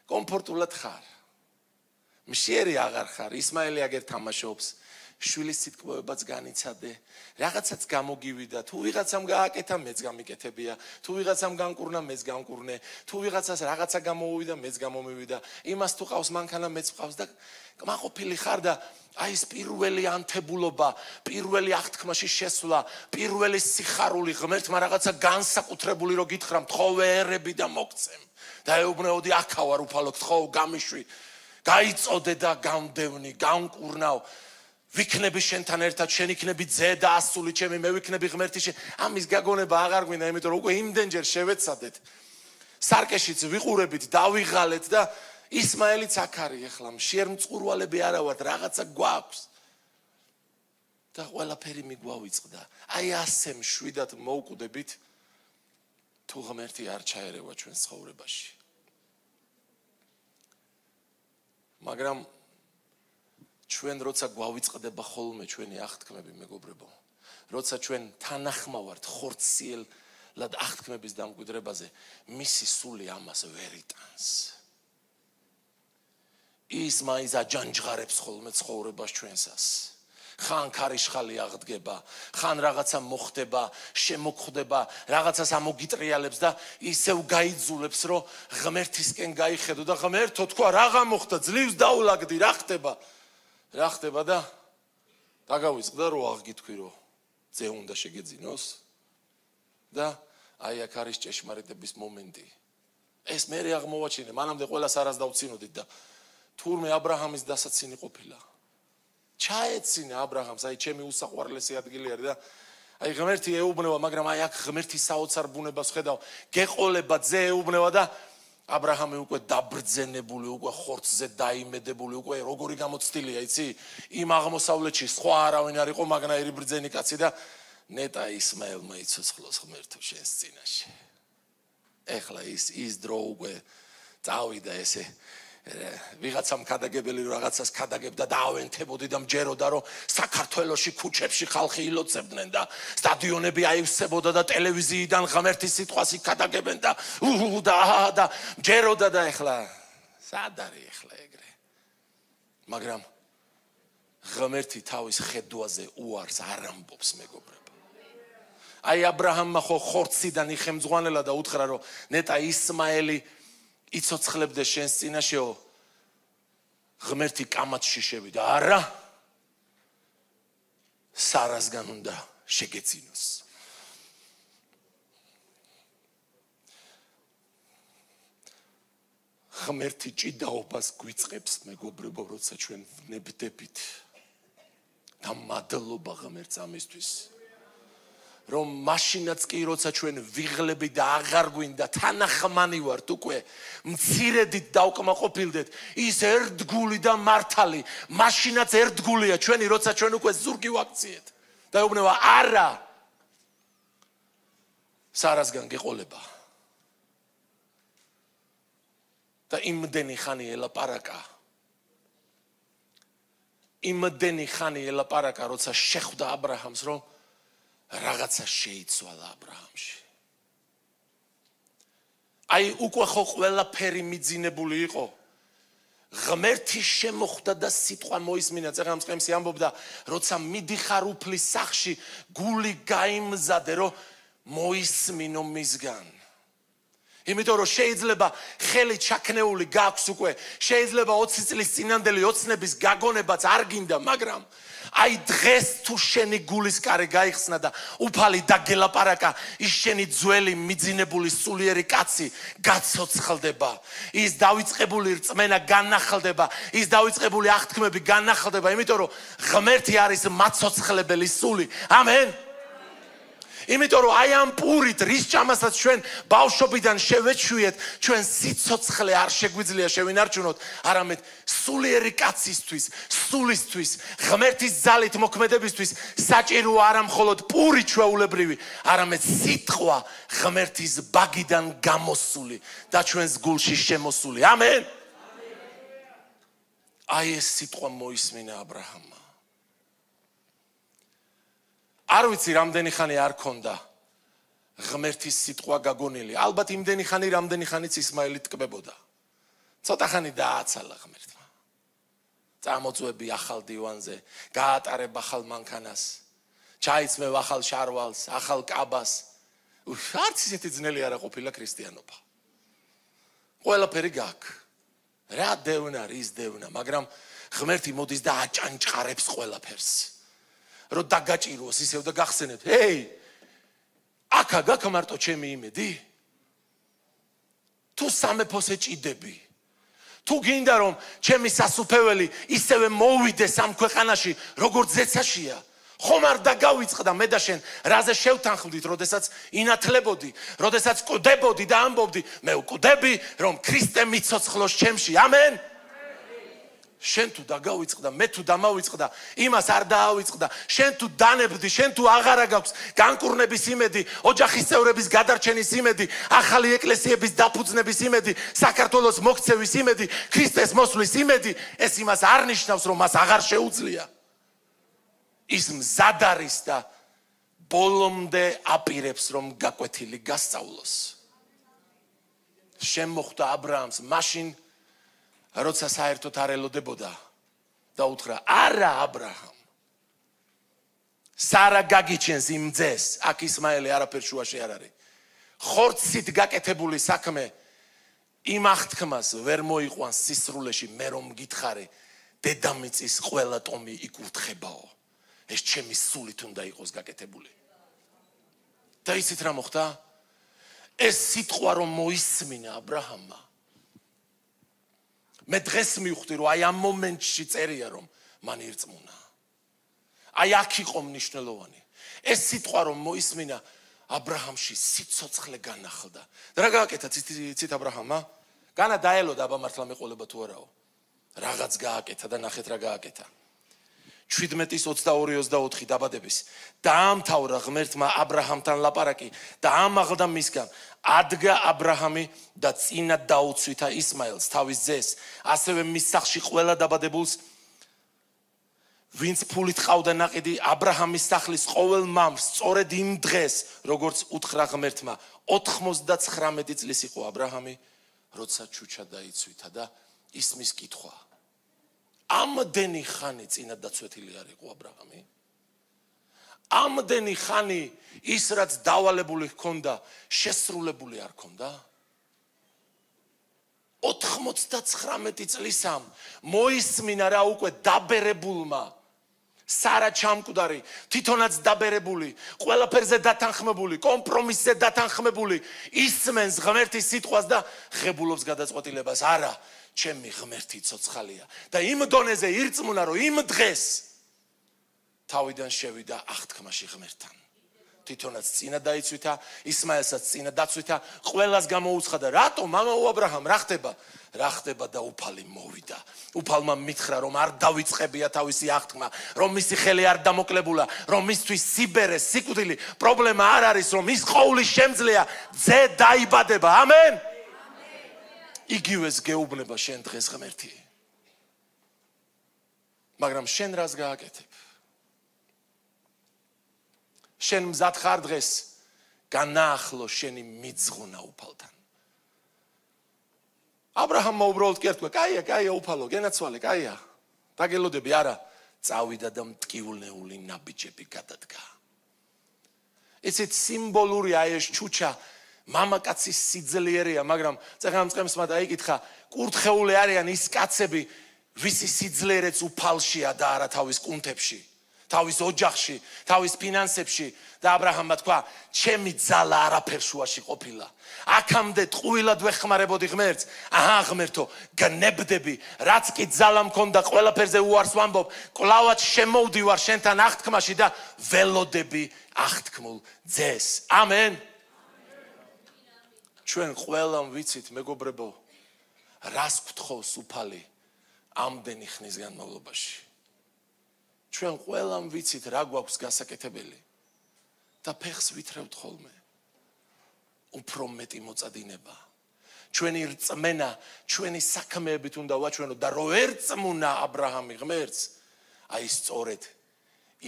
კომფორტულად ხარ. მშიერი აღარ ხარ, ისმაელი აგერ თამაშობს, შვილის სიტყვებაც განიცადე, რაღაცაც გამოგივიდა, თუ ვიღაცამ გააკეთა, მეც გამიკეთებია, თუ ვიღაცამ განკურნა, მეც განკურნე, თუ ვიღაცას რაღაცა გამოუვიდა, მეც გამომივიდა, იმას თუ ყავს მანქანა, მეც ყავს და კმაყოფილი ხარ და აი ეს პირველი ანთებულობა, პირველი აღთქმაში შესვლა, პირველი სიხარული ღმერთმა რაღაცა განსაკუთრებული რო გითხრა, მთხოვე ერები და მოგცემ. და ეუბნეოდი აქა ვარ უფალო, გთხოვ, გამიშვი. გაიწოდე და გამდევნი, გამკურნავ. ვიქნები შენთან ერთად, შენ იქნები ძე და ასული ჩემი, მე ვიქნები ღმერთი შენ. ამის გაგონება აღარ გვინდა, იმიტომ რომ უკვე იმდენჯერ შევეცადეთ. სარკეშიც ვიყურებით, დავიღალეთ და ისმაელიც აქ არის ახლა, მშერმწყურვალები არა ვართ, რაღაცა გვაქვს. და ყველაფერი მიგვავიწყდა. აი ასე მშვიდად მოვკვდებით, თუ ღმერთი არ ჩაერევა ჩვენს ცხოვრებაში. მაგრამ ჩვენ როცა გვავიწყდება ხოლმე ჩვენი აღთქმები, მეგობრებო, როცა ჩვენ თანახმავართ ხორციელად აღთქმების დამკვიდრებაზე, მისი სული ამას ვერ იტანს. ის მაინც აჯანჯღარებს ხოლმე ცხოვრებას ჩვენსას. ხან ქარიშხალი აღდგება, ხან რაღაცა მოხდება, შემოხვდება, რაღაცას ამოგიტრიალებს და ისევ გაიძულებს, რომ ღმერთისკენ გაიხედო და ღმერთო თქვა რაღა მოხდა, ძლივს დაულაგდი, რა ხდება? რა ხდება და დაგავიწყდა რომ აღგითქვი რომ ძე უნდა შეგეძინოს და აი აქ არის ჭეშმარიტების მომენტი. ეს მე აღმოვაჩინე, მანამდე ყველას არას დავცინოდით და თურმე აბრაჰამის დასაცინი ყოფილა. ჩაეცინა აბრაჰამს, აი ჩემი უსაყვარლესი ადგილი არის და აი ღმერთი ეუბნება, მაგრამ აი აქ ღმერთის საოცარ ბუნებას ხედავ, გეყოლება ძე ეუბნება და აბრაჰამი უკვე დაბრძენებული, უკვე ხორცზე დაიმედებული, უკვე როგორი გამოცდილია, იცი? იმ აღმოსავლეთში სხვა არავინ არ იყო, მაგნაირი ბრძენი კაცი და ნეტა ისმაელმა იცოცხლოს ღმერთო შენს წინაშე. ეხლა ის დრო უკვე წავიდა ესე ვიღაცამ ქადაგებელი რაღაცას ქადაგებდა და ავენთებოდი და მჯეროდა რომ საქართველოში ქუჩებში ხალხი ილოცებდნენ და სტადიონები აივსებოდა და ტელევიზიიდან ღმერთის სიტყვას იქადაგებენ და და მჯეროდა და ეხლა სად არის ეხლა ეგრე. მაგრამ ღმერთი თავის ხედვაზე უარს არ ამბობს, მეგობრებო. აი აბრაჰამმა ხო ხორციდან იხემძღვანელა და უთხრა რომ ნეტა ისმაელი იცოცხლებდეს შენს წინაშეო, ღმერთი კამათში შევიდა, არა, სარასგან უნდა შეგეცინოს. ღმერთი ჭიდაობას გვიწყებს, მეგობრებო, როცა ჩვენ ვნებდებით და მადლობა ღმერთს ამისთვის. რომ მაშინაც კი როცა ჩვენ ვიღლები და აღარ გვინდა თანახმანი ვართ უკვე მცირედით დავკმაყოფილდეთ ის ერთგული და მართალი მაშინაც ერთგულია ჩვენი როცა ჩვენ უკვე ზურგი ვაქციეთ და ეუბნება არა სარასგან გეყოლება და იმდენი ხანი ელაპარაკა როცა შეხვდა აბრაჰამს რომ რაღაცა შეიცვალა აბრაჰამში. აი უკვე ხო ყველაფერი მიძინებული იყო. ღმერთი შემოხვდა და სიტყვა მოისმინა. წეგამწყემსი ამბობდა, როცა მიდიხარ უფლის სახში, გული გაიმზადე, რომ მოისმინო მისგან. იმიტომ რომ შეიძლება ხელი ჩაქნეული გაქვს უკვე, შეიძლება 20 წლის წინანდელი ოცნების გაგონებაც არ გინდა, მაგრამ აი დღეს თუ შენი გულის კარი გაიხსნა და უფალი დაგელაპარაკა, ის შენი ძველი მიძინებული სულიერი კაცი გაცოცხლდება. ის დავიწყებული რწმენა განახლდება, ის დავიწყებული აღთქმები განახლდება, იმიტომ რომ ღმერთი არის მაცოცხლებელი სული. ამენ. იმიტომ რომ აი ამ პურით რის ჭამასაც ჩვენ ბავშვობიდან შევეჩვიეთ, ჩვენ სიცოცხლე არ შეგვიძლია შევინარჩუნოთ, არამედ სულიერი კაცისთვის, სულისთვის, ღმერთის ძალით მოქმედებისთვის საჭიროა არა მხოლოდ პური ჩვეულებრივი, არამედ სიტყვა ღმერთის ბაგიდან გამოსული და ჩვენს გულში შემოსული. ამენ. აი ეს სიტყვა მოისმინა აბრაჰამმა. არ ვიცი რამდენი ხანი არ ქონდა ღმერთის სიტყვა გაგონილი. ალბათ იმდენი ხანი, რამდენი ხანიც ისმაელი ტკბებოდა. ცოტა ხანი დააცალა ღმერთმა. წამოწვევი ახალ დივანზე, გაატარებ ახალ მანქანას, ჩაიცმევ ახალ შარვალს, ახალ კაბას. არც ისეთი ძნელი არ ყოფილა ქრისტიანობა. ყველაფერი გაქვს. რა დევნა, რის დევნა, მაგრამ ღმერთი მოდის და აჭანჭყარებს ყველაფერს. რომ დაგაჭიროს ისევ და გახსენებთ, ჰეი, აქა გაქვს მარტო ჩემი იმედი? თუ სამეფოს ეჭიდები, თუ გინდა რომ ჩემი სასუფეველი ისევე მოვიდეს ამ ქვეყანაში, როგორც ზეცაშია, ხომ არ დაგავიწყდა მე და შენ რაზე შევთანხმდით, როდესაც ინათლებოდი, როდესაც კვდებოდი და ამბობდი, მე ვკვდები, რომ ქრისტე მიცოცხლოს ჩემში. ამენ. შენ თუ დაგავიწყდა, მე თუ დამავიწყდა, იმას არ დაავიწყდა. შენ თუ დანებდი, შენ თუ აღარა გაქვს განკურნების იმედი, ოჯახის წევრების გადარჩენის იმედი, ახალი ეკლესიების დაფუძნების იმედი, საქართველოს მოქცევის იმედი, ქრისტეს მოსვლის იმედი, ეს იმას არ ნიშნავს, რომ მას აღარ შეუძლია. ის მზად არის და ბოლომდე აპირებს, რომ გაკვეთილი გასწავლოს. შენ მოხვდა აბრაამს მაშინ, როცა საერთოდ არ ელოდებოდა და უთხრა, არა აბრაამ, სარა გაგიჩენს იმ ძეს, აქ ისმაელი არაფერ შუაში არ არის. ხორცით გაკეთებული საქმე იმ აღთქმას ვერ მოიყვანს სისრულეში, მე რომ გითხარე, დედამიწის ყველა ტომი იკურთხებაო. ეს ჩემი სულით უნდა იყოს გაკეთებული. და იცით რა მოხდა? ეს სიტყვა რომ მოისმინა აბრაამმა, მე დღეს მივხვდი, რომ აი ამ მომენტში წერია, რომ მან ირწმუნა. აი აქ იყო მნიშვნელოვანი. ეს სიტყვა რომ მოისმინა, აბრაამში სიცოცხლე განახლდა. და რა გააკეთა ცით აბრაამმა? განა დაელოდა აბა მართლა მეყოლება თუ არაო. რაღაც გააკეთა და ნახეთ რა გააკეთა. 17:22-24 დაბადების დაამთავრა ღმერთმა აბრაამთან ლაპარაკი და ამაღლდა მისგან. ადგა აბრაამი და წინათ დაუცვითა ისმაელს, თავის ძეს, ასევე მის სახლში ყველა დაბადებულს, ვინც ფულით ყავდა ნაყიდი, აბრაამის სახლის ყოველ მამრს, სწორედ იმ დღეს, როგორც უთხრა ღმერთმა, 99 წლის იყო აბრაამი, როცა ჩუჩა დაიცვითა და ისმის კითხვა. ამდენი ხანი წინათ დაცვეთილი არ იყო აბრაამი? ამდენი ხანი ის რაც დავალებული ჰქონდა, შესრულებული არ ჰქონდა? 99 წლისამ მოისმინა რა უკვე დაბერებულმა, სარა ჩამკვდარი, თვითონაც დაბერებული, ყველაფერზე დათანხმებული, კომპრომისზე დათანხმებული, ისმენს ღმერთის სიტყვას და ღებულობს გადაწყვეტილებას. არა, ჩემი ღმერთი ცოცხალია და იმ დონეზე ირწმუნა, რომ იმ დღეს თავიდან შევიდა აღთქმაში ღმერთთან. თვითონაც წინა დაიცვითა, ისმაელსაც წინა დაცვითა, ყველას გამოუცხადა, რატომ მამაო აბრაამ, რა ხდება? რა ხდება და უფალი მოვიდა. უფალმა მითხრა, რომ არ დავიწყებია თავისი აღთქმა, რომ მისი ხელი არ დამოკლებულა, რომ მისთვის სიბერე, სიკვდილი, პრობლემა არ არის, რომ ის ყოვლი შემძლეა, ძე დაიბადება. ამენ. იგივეს გეუბნება შენ დღეს ღმერთი. მაგრამ შენ რას გააკეთებ? შენ მზად ხარ დღეს განაახლო შენი მიძღუნა უფალთან. აბრაამმა უბრალოდ კი არ თქვა, კაია უფალო, გენაცვალე, კაია. დაგელოდები, არა, წავიდა და მტკივნეული ნაბიჯები გადადგა. იცით, სიმბოლურია ეს ჩუჩა, მამაკაცის სიძლიერეა, მაგრამ წეგამწყემსმა დაიკითხა, კურთხეული არიან ის კაცები, ვისი სიძლიერეც უფალშია და არა თავის კუნთებში, თავის ოჯახში, თავის ფინანსებში. და აბრაამმა თქვა, ჩემი ძალა არაფერ შუაში ყოფილა. აქამდე ტყუილად ვეხმარებოდი ღმერთს. აჰა ღმერთო, გნებდები, რაც კი ძალა მქონდა, ყველაფერზე უარს ვამბობ, კლავად შემოვდივარ შენთან აღთქმაში და ველოდები აღთქმულ ძეს. ამენ. ჩვენ ყველამ ვიცით, მეგობრებო, რას გთხოვს უფალი ამდენი ხნის განმავლობაში. ჩვენ ყველამ ვიცით, რა გვაქვს გასაკეთებელი და ფეხს ვითრევთ ხოლმე. უფრო მეტი მოწადინება. ჩვენი რწმენა, ჩვენი საქმეებით უნდა ვაჩვენო და რო ერწმუნა აბრაამი ღმერთს, აი სწორედ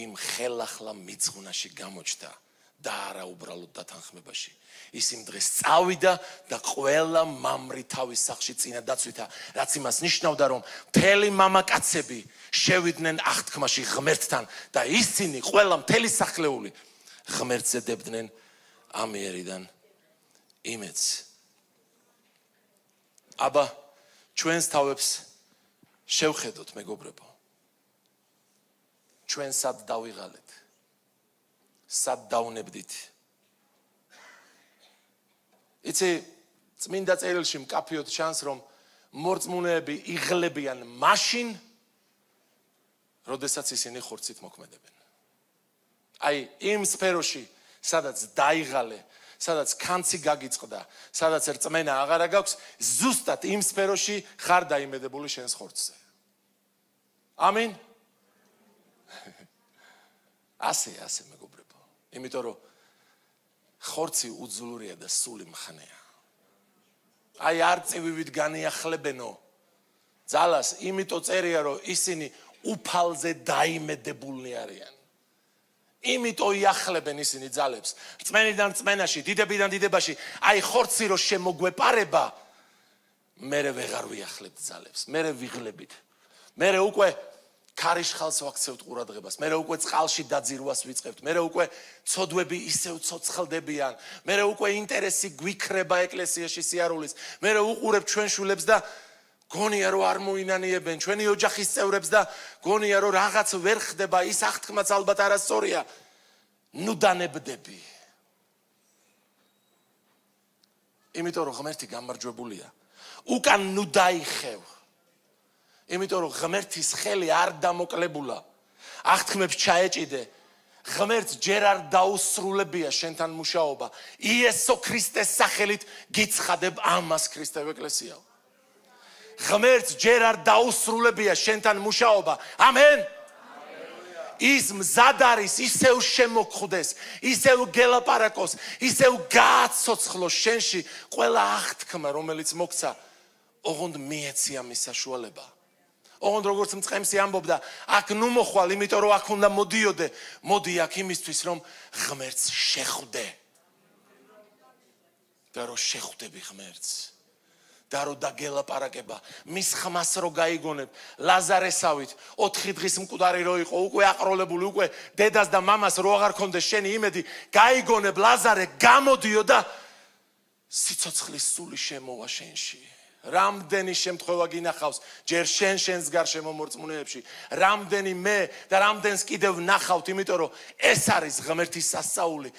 იმ ხელახლა მიძღვნაში გამოჩნდა და არა უბრალოდ დათანხმებაში. ის იმ დღეს წავიდა და ყველა მამრი თავის სახლში წინა დაცვითა, რაც იმას ნიშნავდა, რომ მთელი მამაკაცები შევიდნენ აღთქმაში ღმერთთან და ისინი ყველა მთელი სახლეული ღმერთს ედებდნენ ამიერიდან იმედს. აბა ჩვენს თავებს შევხედოთ, მეგობრებო. ჩვენ სად დავიღალეთ? სად დავნებდით? იცი, წმინდა წერილში მკაფიოდ ჩანს, რომ მორწმუნეები იღლებიან მაშინ, როდესაც ისინი ხორცით მოქმედებენ. აი, იმ სფეროში, სადაც დაიღალე, სადაც კანცი გაგიწყდა, სადაც რწმენა აღარა გაქვს, ზუსტად იმ სფეროში ხარ დაიმედებული შენს ხორცზე. ამინ? ასე მეგობრებო. იმიტომ რომ ხორცი უძლურია და სული მხნეა. აი არ წივივით განიახლებენო ძალას, იმიტომ წერია რომ ისინი უფალზე დაიმედებულნი არიან. იმიტომ იახლებენ ისინი ძალებს. რწმენიდან რწმენაში, დიდებიდან დიდებაში, აი ხორცი რო შემოგვეპარება, მერე ვეღარ ვიახლებთ ძალებს, მერე ვიღლებით. მერე უკვე ქარიშხალს ვაქცევთ ყურადღებას, მერე უკვე წყალში დაძირვას ვიწყებთ, მერე უკვე ცოდვები ისევ ცოცხლდებიან, მერე უკვე ინტერესი გვიქრება ეკლესიაში სიარულის, მერე უყურებთ ჩვენ შულებს და გონია რომ არ მოინანიებენ ჩვენი ოჯახის წევრებს და გონია რომ რაღაც ვერ ხდება, ის აღთქმაც ალბათ არასწორია. ნუ დანებდები. იმიტომ რომ ღმერთი გამარჯვებულია. უკან ნუ დაიხევ. იმიტომ რომ ღმერთის ხელი არ დამოკლებულა. აღთქმებს ჩაეჭიდე. ღმერთს ჯერ არ დაუსრულებია შენთან მუშაობა. იესო ქრისტეს სახელით გიცხადებ ამას ქრისტევ ეკლესიაო. ღმერთს ჯერ არ დაუსრულებია შენთან მუშაობა. ამენ. ის მზად არის ისევ შემოგხვდეს, ისევ გელაპარაკოს, ისევ გააცოცხლოს შენში ყველა აღთქმა, რომელიც მოგცა, ოღონდ მიეცია მის საშუალება. ოღონდ როგორც მწყემსი ამბობდა, აქ ნუ მოხვალ, იმიტომ რომ აქ უნდა მოდიოდე, მოდი აქ იმისთვის, რომ ღმერთს შეხვდე. და რომ შეხვდები ღმერთს. და რომ დაგელაპარაკება, მის ხმას რო გაიგონებ, ლაზარესავით 4 დღის მკვდარი რო იყო, უკვე აყროლებული, უკვე დედას და მამას რო აღარ ქონდეს შენი იმედი, გაიგონებ ლაზარე გამოდიო და სიცოცხლის სული შემოვა შენში. რამდენი შემთხვევა გინახავს ჯერ შენს გარშემო მორწმუნეებში, რამდენი მე და რამდენს კიდევ ნახავთ, იმიტომ რომ ეს არის ღმერთის სასწაული,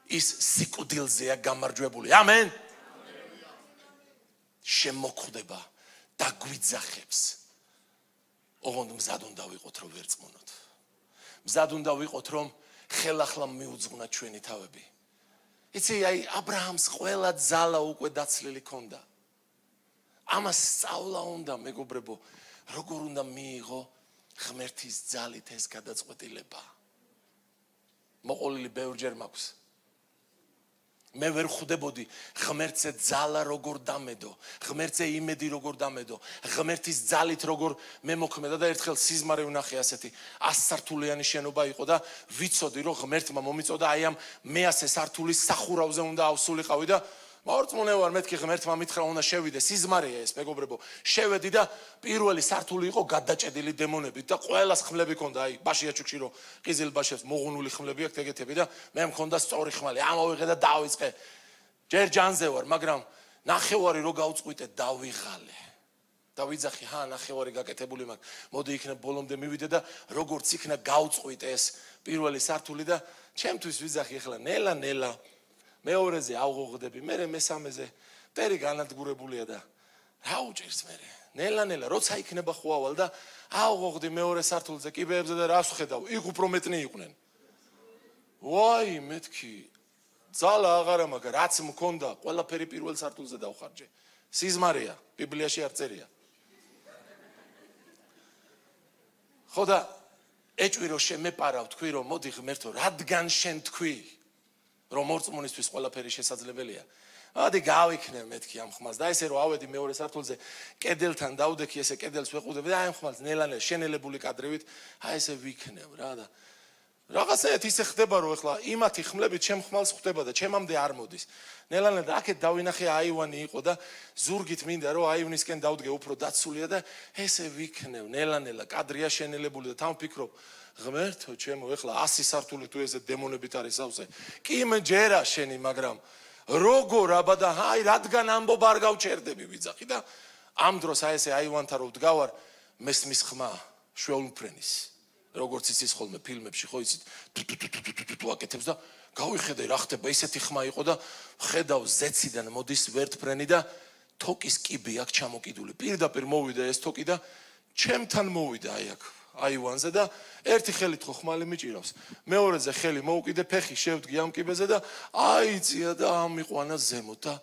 ის სიკვდილზეა გამარჯვებული. ამენ. შემოხვდება და გვიძახებს. ოღონდ მზად უნდა ვიყოთ რომ ვერწმუნოთ. მზად უნდა ვიყოთ რომ ხელახლა მიუძღვნათ ჩვენი თავები. იცი, აი აბრაამს ყველა ძალა უკვე დაცლილი ქონდა. ამას სწავლა უნდა, მეგობრებო, როგორ უნდა მიიღო ღმერთის ძალით ეს გადაწყვეტილება. მოყოლილი ბევრჯერ მაქვს. მე ვერ ხვდებოდი ღმერთზე ძალა როგორ დამედო, ღმერთზე იმედი როგორ დამედო, ღმერთის ძალით როგორ მე მოქმედა და ერთხელ სიზმარი ვნახე ასეთი 100 სართულიანი შენობა იყო და ვიცოდი რომ ღმერთმა მომიწოდა აი ამ მე-100 სართულის სახურავზე უნდა ავსულიყავი და მორწმუნე ვარ, მეთქი ღმერთმა მითხრა უნდა შევიდე, სიზმარია ეს მეგობრებო. შევედი და პირველი სართული იყო გადაჭედილი დემონებით და ყველას ხმლები ქონდა, აი ბაშიაჩუქში რო ყიზილბაშებს მოღუნული ხმლები აქვს ეგეთები და მე მქონდა სწორი ხმალი, ამოვიღე და დავიწყე. ჯერ ჯანზე ვარ, მაგრამ ნახევარი რო გავწყვიტე, დავიღალე. და ვიძახი, ნახევარი გაკეთებული მაქვს. მოდი იქნებ ბოლომდე მივიდე და როგორც იქნა გავწყვიტე ეს პირველი სართული და ჩემთვის ვიძახი ახლა ნელა მეორეზე ავღოღდები, მერე მესამეზე, პერი განადგურებულია და რა უჭირს მერე? ნელა, როცა იქნება ხვავალ და ავღოღდი მეორე სართულზე, კიბეებზე და რას ვხედავ? იქ უფრო მეტნი იყვნენ. ვაი, მეთქი, ძალა აღარა მაქვს, რაც მქონდა, ყველაფერი პირველ სართულზე დავხარჯე. სიზმარია, ბიბლიაში არ წერია. ხო და ეჭვი რომ შემეპარავ, თქვი რომ მოდი ღმერთო, რადგან შენ თქვი რომ მორწმუნისთვის ყველაფერი შესაძლებელია. მოდი გავიქნებ მეთქი ამ ხმას და ესე რომ ავედი მეორე სართულზე, კედელთან დავდექი, ესე კედელს ვეყუდები და აი ამ ხმას ნელა შენელებული კადრებით, აი ესე ვიქნებ რა და რაღაცაეთ ისე ხდება რომ ეხლა იმათი ხმლებით ჩემ ხმალს ხვდება და ჩემამდე არ მოდის. ნელა და აქეთ დავინახე აივანი იყო და ზურგით მინდა რომ აივნისკენ დავდგე უფრო დაცულია და ესე ვიქნებ ნელა კადრია შენელებული და თან ვფიქრობ ღმერთო ჩემო ეხლა 100 სართული თუ ესე დემონებით არის ავზე. კი მე ჯერა შენი, მაგრამ როგორ აბა და აი რადგან ამბობ არ გავჩერდები ვიძახი და ამ დროს აი ესე აივანთან რო ვდგავარ მესმის ხმა შვეულმფრენის. როგორც იცის ხოლმე ფილმებში ხო იცით თუ აკეთებს და გავიხედე რა ხდება, ისეთი ხმა იყო და ხედავ ზეციდან მოდის ვერტფრენი და თოკის კიბი აქ ჩამოკიდული. პირდაპირ მოვიდა ეს თოკი და ჩემთან მოვიდა აი აქ აივანზე და ერთი ხელით ხო ხმალი მიჭირავს. მეორეზე ხელი მოუკიდე, ფეხი შევდგი ამ კიბეზე და აიწია და ამიყვანა ზემოთ და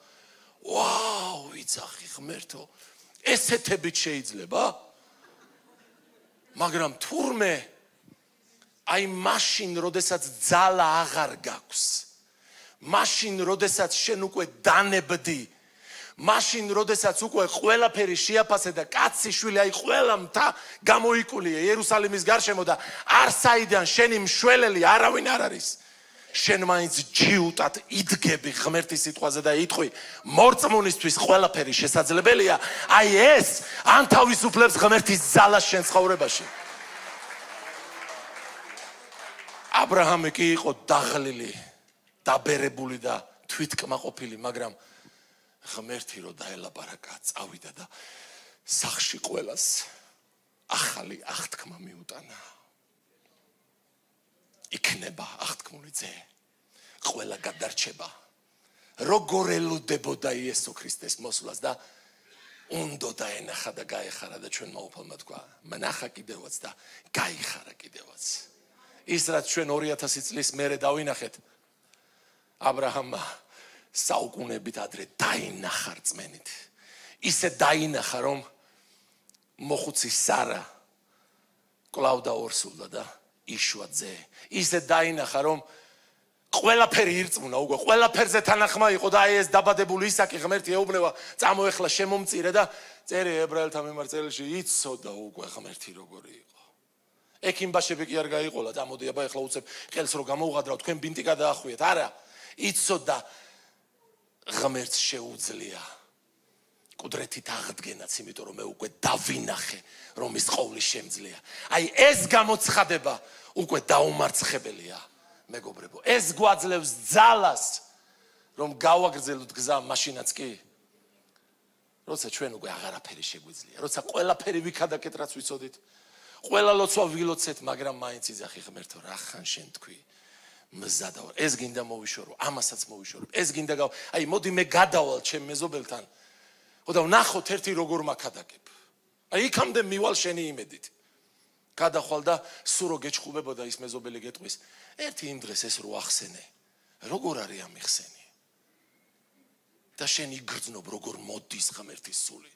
ვაუ, იცახი ღმერთო. ესეთებით შეიძლება? მაგრამ თურმე აი მაშინ, როდესაც ძალა აღარ გაქვს. მაშინ, როდესაც შენ უკვე დანებდი. მაშინ, როდესაც უკვე ყველაფერი შეაფასე და კაცი შვილი აი ყველა მთა გამოიკულია იერუსალიმის გარშემო და არსაიდან შენი მშველელი არავინ არ არის. შენ მაინც ჯიუტად იდგები ღმერთის სიტყვაზე და იტყვი მორწმუნისთვის ყველაფერი შესაძლებელია. აი ეს ანთავისუფლებს ღმერთის ძალას შენ ცხოვრებაში. აბრაამი კი იყო დაღლილი, დაბერებული და თვითკმაყოფილი, მაგრამ ღმერთი რო დაელაპარაკა, წავიდა და სახში ყველას ახალი აღთქმა მიუტანა. იქნება აღთქმული ძე, ყველა გადარჩება. როგორ ელოდებოდა იესო ქრისტეს მოსვლას და უნდა დაენახა და გაეხარა და ჩვენმა უფალმა თქვა, მნახა კიდევაც და გაიხარა კიდევაც. ის რაც ჩვენ 2000 წლის მერე დავინახეთ, აბრაამმა საუკუნეებით ადრე დაინახა რწმენით. ისე დაინახა, რომ მოხუცი სარა კლავდა ორსულდა და იშვა ძე. ისე დაინახა, რომ ყველაფერი ირწმუნა, უკვე ყველაფერზე თანახმა იყო და აი ეს დაბადებული ისაკი ღმერთი ეუბნება, წამოეხლა შემომწირე და წერე ებრაელთა მიმართ წერილში იცოდა უკვე ღმერთი როგორი იყო. ექიმბაშები კი არ გაიყოლა, წამოდი აბა ეხლა უცებ ყელს რო გამოვღადრავ, თქვენ ბინტი გადაახვიეთ. არა, იცოდა ღმერთს შეუძლია კუდრეთით აღდგენაც, იმიტომ რომ მე უკვე დავინახე, რომ ის ყოვლის შემძლეა. აი ეს გამოცხადება უკვე დაუმარცხებელია, მეგობრებო. ეს გვაძლევს ძალას, რომ გავაგრძელოთ გზა მაშინაც კი, როცა ჩვენ უკვე აღარაფერი შეგვიძლია, როცა ყველაფერი ვიქადაკეთ, რაც ვიცოდით, ყველა ლოცვა ვილოცეთ, მაგრამ მაინც იძახი ღმერთო, რახან შენ თქვი, მზადა ვარ. ეს გინდა მოვიშორო, ამასაც მოვიშორო. ეს გინდა აი მოდი მე გადავალ ჩემ მეზობელთან. ხოდა ვნახოთ ერთი როგორ მაქადაგებ. აი იქამდე მივალ შენი იმედით. გადახვალ და სურო გეჩხუბებოდა ის მეზობელი გეტყვის. ერთი იმ დღეს ეს რო ახსენე. როგორ არის ამ იხსენი? და შენ იგრძნობ როგორ მოდის ღმერთის სული.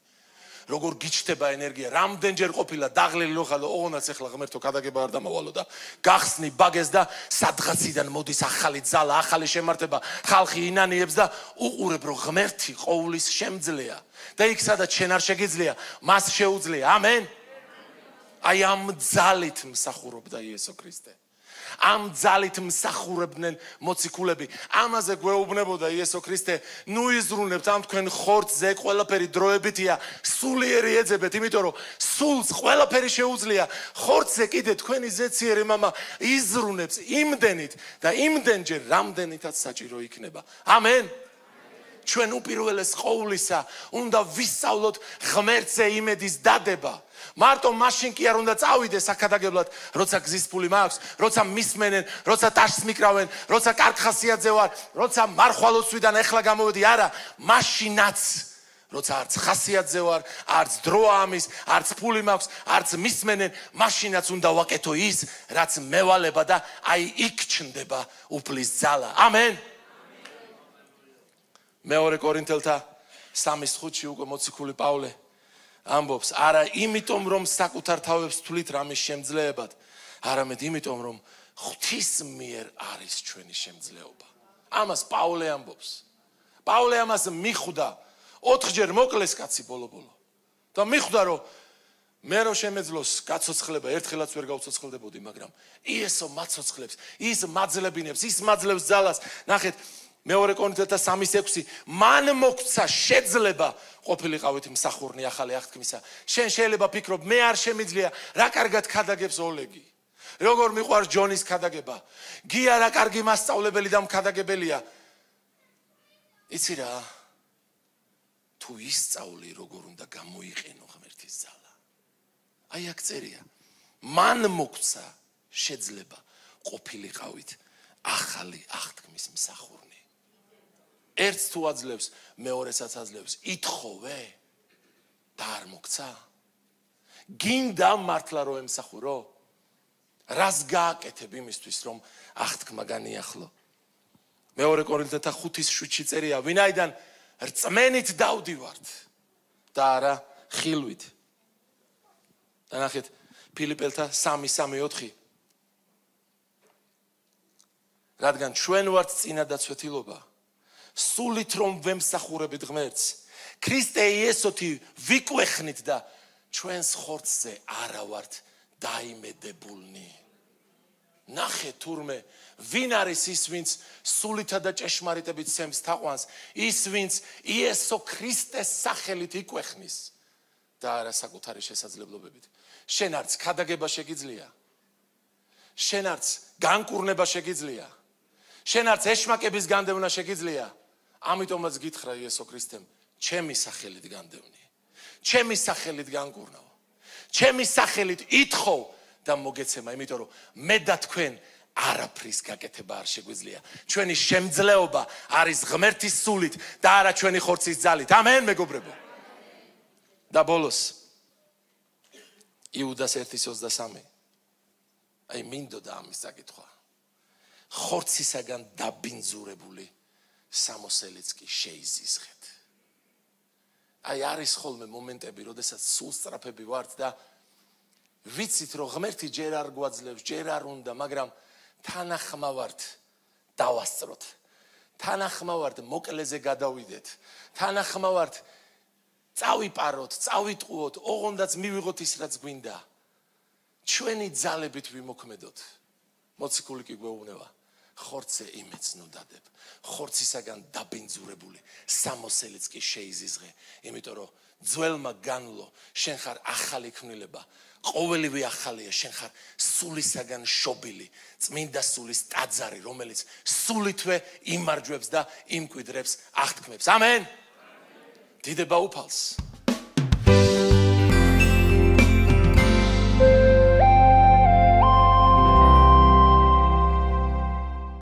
როგორ გიჩნდება ენერგია, რამდენჯერ ყოფილა დაღლილი ლოხალო, ოღონდაც ეხლა ღმერთო გადაგება არ დამავალო და გახსნი ბაგეს და სადღაციდან მოდის ახალი ძალა, ახალი შემართება, ხალხი ინანიებს და უყურებ რომ ღმერთი ყოვლის შემძლეა და იქ სადაც შენ არ შეგიძლია, მას შეუძლია. ამენ. აი ამ ძალით მსახურობდა იესო ქრისტე. ამ ძალით მსახურებდნენ მოციქულები. ამაზე გვეუბნებოდა იესო ქრისტე, ნუ იზრუნებთ ამ თქვენ ხორცზე, ყველაფერი დროებითია, სულიერი ეძებეთ, იმიტომ რომ სულს ყველაფერი შეუძლია. ხორცზე კიდე თქვენი ზეციერი მამა იზრუნებს იმდენით და იმდენჯერ რამდენითაც საჭირო იქნება. ამენ. ჩვენ უპირველეს ყოვლისა უნდა ვისწავლოთ ღმერთზე იმედის დადება. მარტო მაშინ კი არ უნდა წავიდე საქადაგებლად, როცა გზის ფული მაქვს, როცა მისმენენ, როცა ტაშს მიკრავენ, როცა კარგ ხასიათზე ვარ, როცა მარხვალოსვიდან ეხლა გამოვედი, არა, მაშინაც, როცა არც ხასიათზე ვარ, არც დროა ამის, არც ფული მაქვს, არც მისმენენ, მაშინაც უნდა ვაკეთო ის, რაც მევალება და აი იქ ჩნდება უფლის ძალა. ამენ. მეორე კორინთელთა 3:5-ში უკვე მოციქული პავლე ამბობს, არა იმიტომ რომ საკუთარ თავებს თვლით რამის შემძლეებად, არამედ იმიტომ რომ ღვთის მიერ არის ჩვენი შემძლეობა. ამას პავლე ამბობს. პავლე ამას მიხვდა, 4ჯერ მოკლეს კაცი ბოლო-ბოლო. და მიხვდა რომ მე რო შემეძლოს გაცოცხლება, ერთხელაც ვერ გავცოცხლდებოდი, მაგრამ იესო მაცოცხლებს, ის მაძლებინებს, ის მაძლევს ძალას. ნახეთ, მეორე კორინთელთა 3:6, მან მოგცა შეძლება ყოფილიყავით მსახურნი ახალი აღთქმისა. შენ შეიძლება ფიქრობ, მე არ შემიძლია, რა კარგად ქადაგებს ოლეგი. როგორ მიყვარს ჯონის ქადაგება. გია რა კარგი მასწავლებელი და მქადაგებელია. იცი რა? თუ ისწავლი როგორ უნდა გამოიყენო ღმერთის ძალა. აი აქ წერია. მან მოგცა შეძლება ყოფილიყავით ახალი აღთქმის მსახურნი. ერთს თუ აძლევს, მეორესაც აძლევს. ითხოვე და არ მოგცა. გინდა მართლა რომ ემსახურო? რას გააკეთებ იმისთვის რომ აღთქმა განიახლო? მეორე კორინთელთა 5:7 წერია, ვინაიდან რწმენით დავდივართ და არა ხილვით. და ნახეთ ფილიპელთა 3:3-4. რადგან ჩვენ ვართ წინადაცვეთილობა, სულით რომ ვემსახურებით ღმერთს, ქრისტე იესოთი ვიკვეხნით და ჩვენს ხორცზე არა ვართ დაიმედებულნი. ნახე თურმე, ვინ არის ის, ვინც სულითა და ჭეშმარიტებით სემს თაყვანს, ის, ვინც იესო ქრისტეს სახელით იკვეხნის და არა საკუთარი შესაძლებლობებით. შენ არც ქადაგება შეგიძლია, შენ არც განკურნება შეგიძლია, შენ არც ეშმაკების განდევნა შეგიძლია. ამიტომაც გითხრა იესო ქრისტემ, ჩემი სახელით განდევნი, ჩემი სახელით განკურნავ, ჩემი სახელით ითხოვ და მოგეცემა, იმიტომ რომ მე და თქვენ არაფრის გაკეთება არ შეგვიძლია. ჩვენი შემძლეობა არის ღმერთის სულით და არა ჩვენი ხორცის ძალით. ამენ მეგობრებო. და ბოლოს იუდას 1:23. აი მინდოდა ამის საკითხვა. ხორცისაგან დაბინძურებული სამოსელიც კი შეიზიზღეთ. აი არის ხოლმე მომენტები, როდესაც სულსწრაფები ვართ და ვიცით რომ ღმერთი ჯერ არ გვაძლევს, ჯერ არ უნდა, მაგრამ თანახმავართ დავასწროთ. თანახმავართ მოკლეზე გადავიდეთ. თანახმავართ წავიპაროთ, წავიტყუოთ, ოღონდაც მივიღოთ ის რაც გვინდა. ჩვენი ძალებით ვიმოქმედოთ. მოციქული კი გვეუბნება, ხორცზე იმეც ნუ დადებ. ხორცისაგან დაბინძურებული სამოსელიც კი შეიზიზღე, იმიტომ რომ ძველმა განვლო, შენ ხარ ახალი ქმნილება. ყოველივე ახალია, შენ ხარ სულისაგან შობილი, წმინდა სულის ტაძარი, რომელიც სულითვე იმარჯვებს და იმკვიდრებს აღთქმებს. ამენ. დიდება უფალს.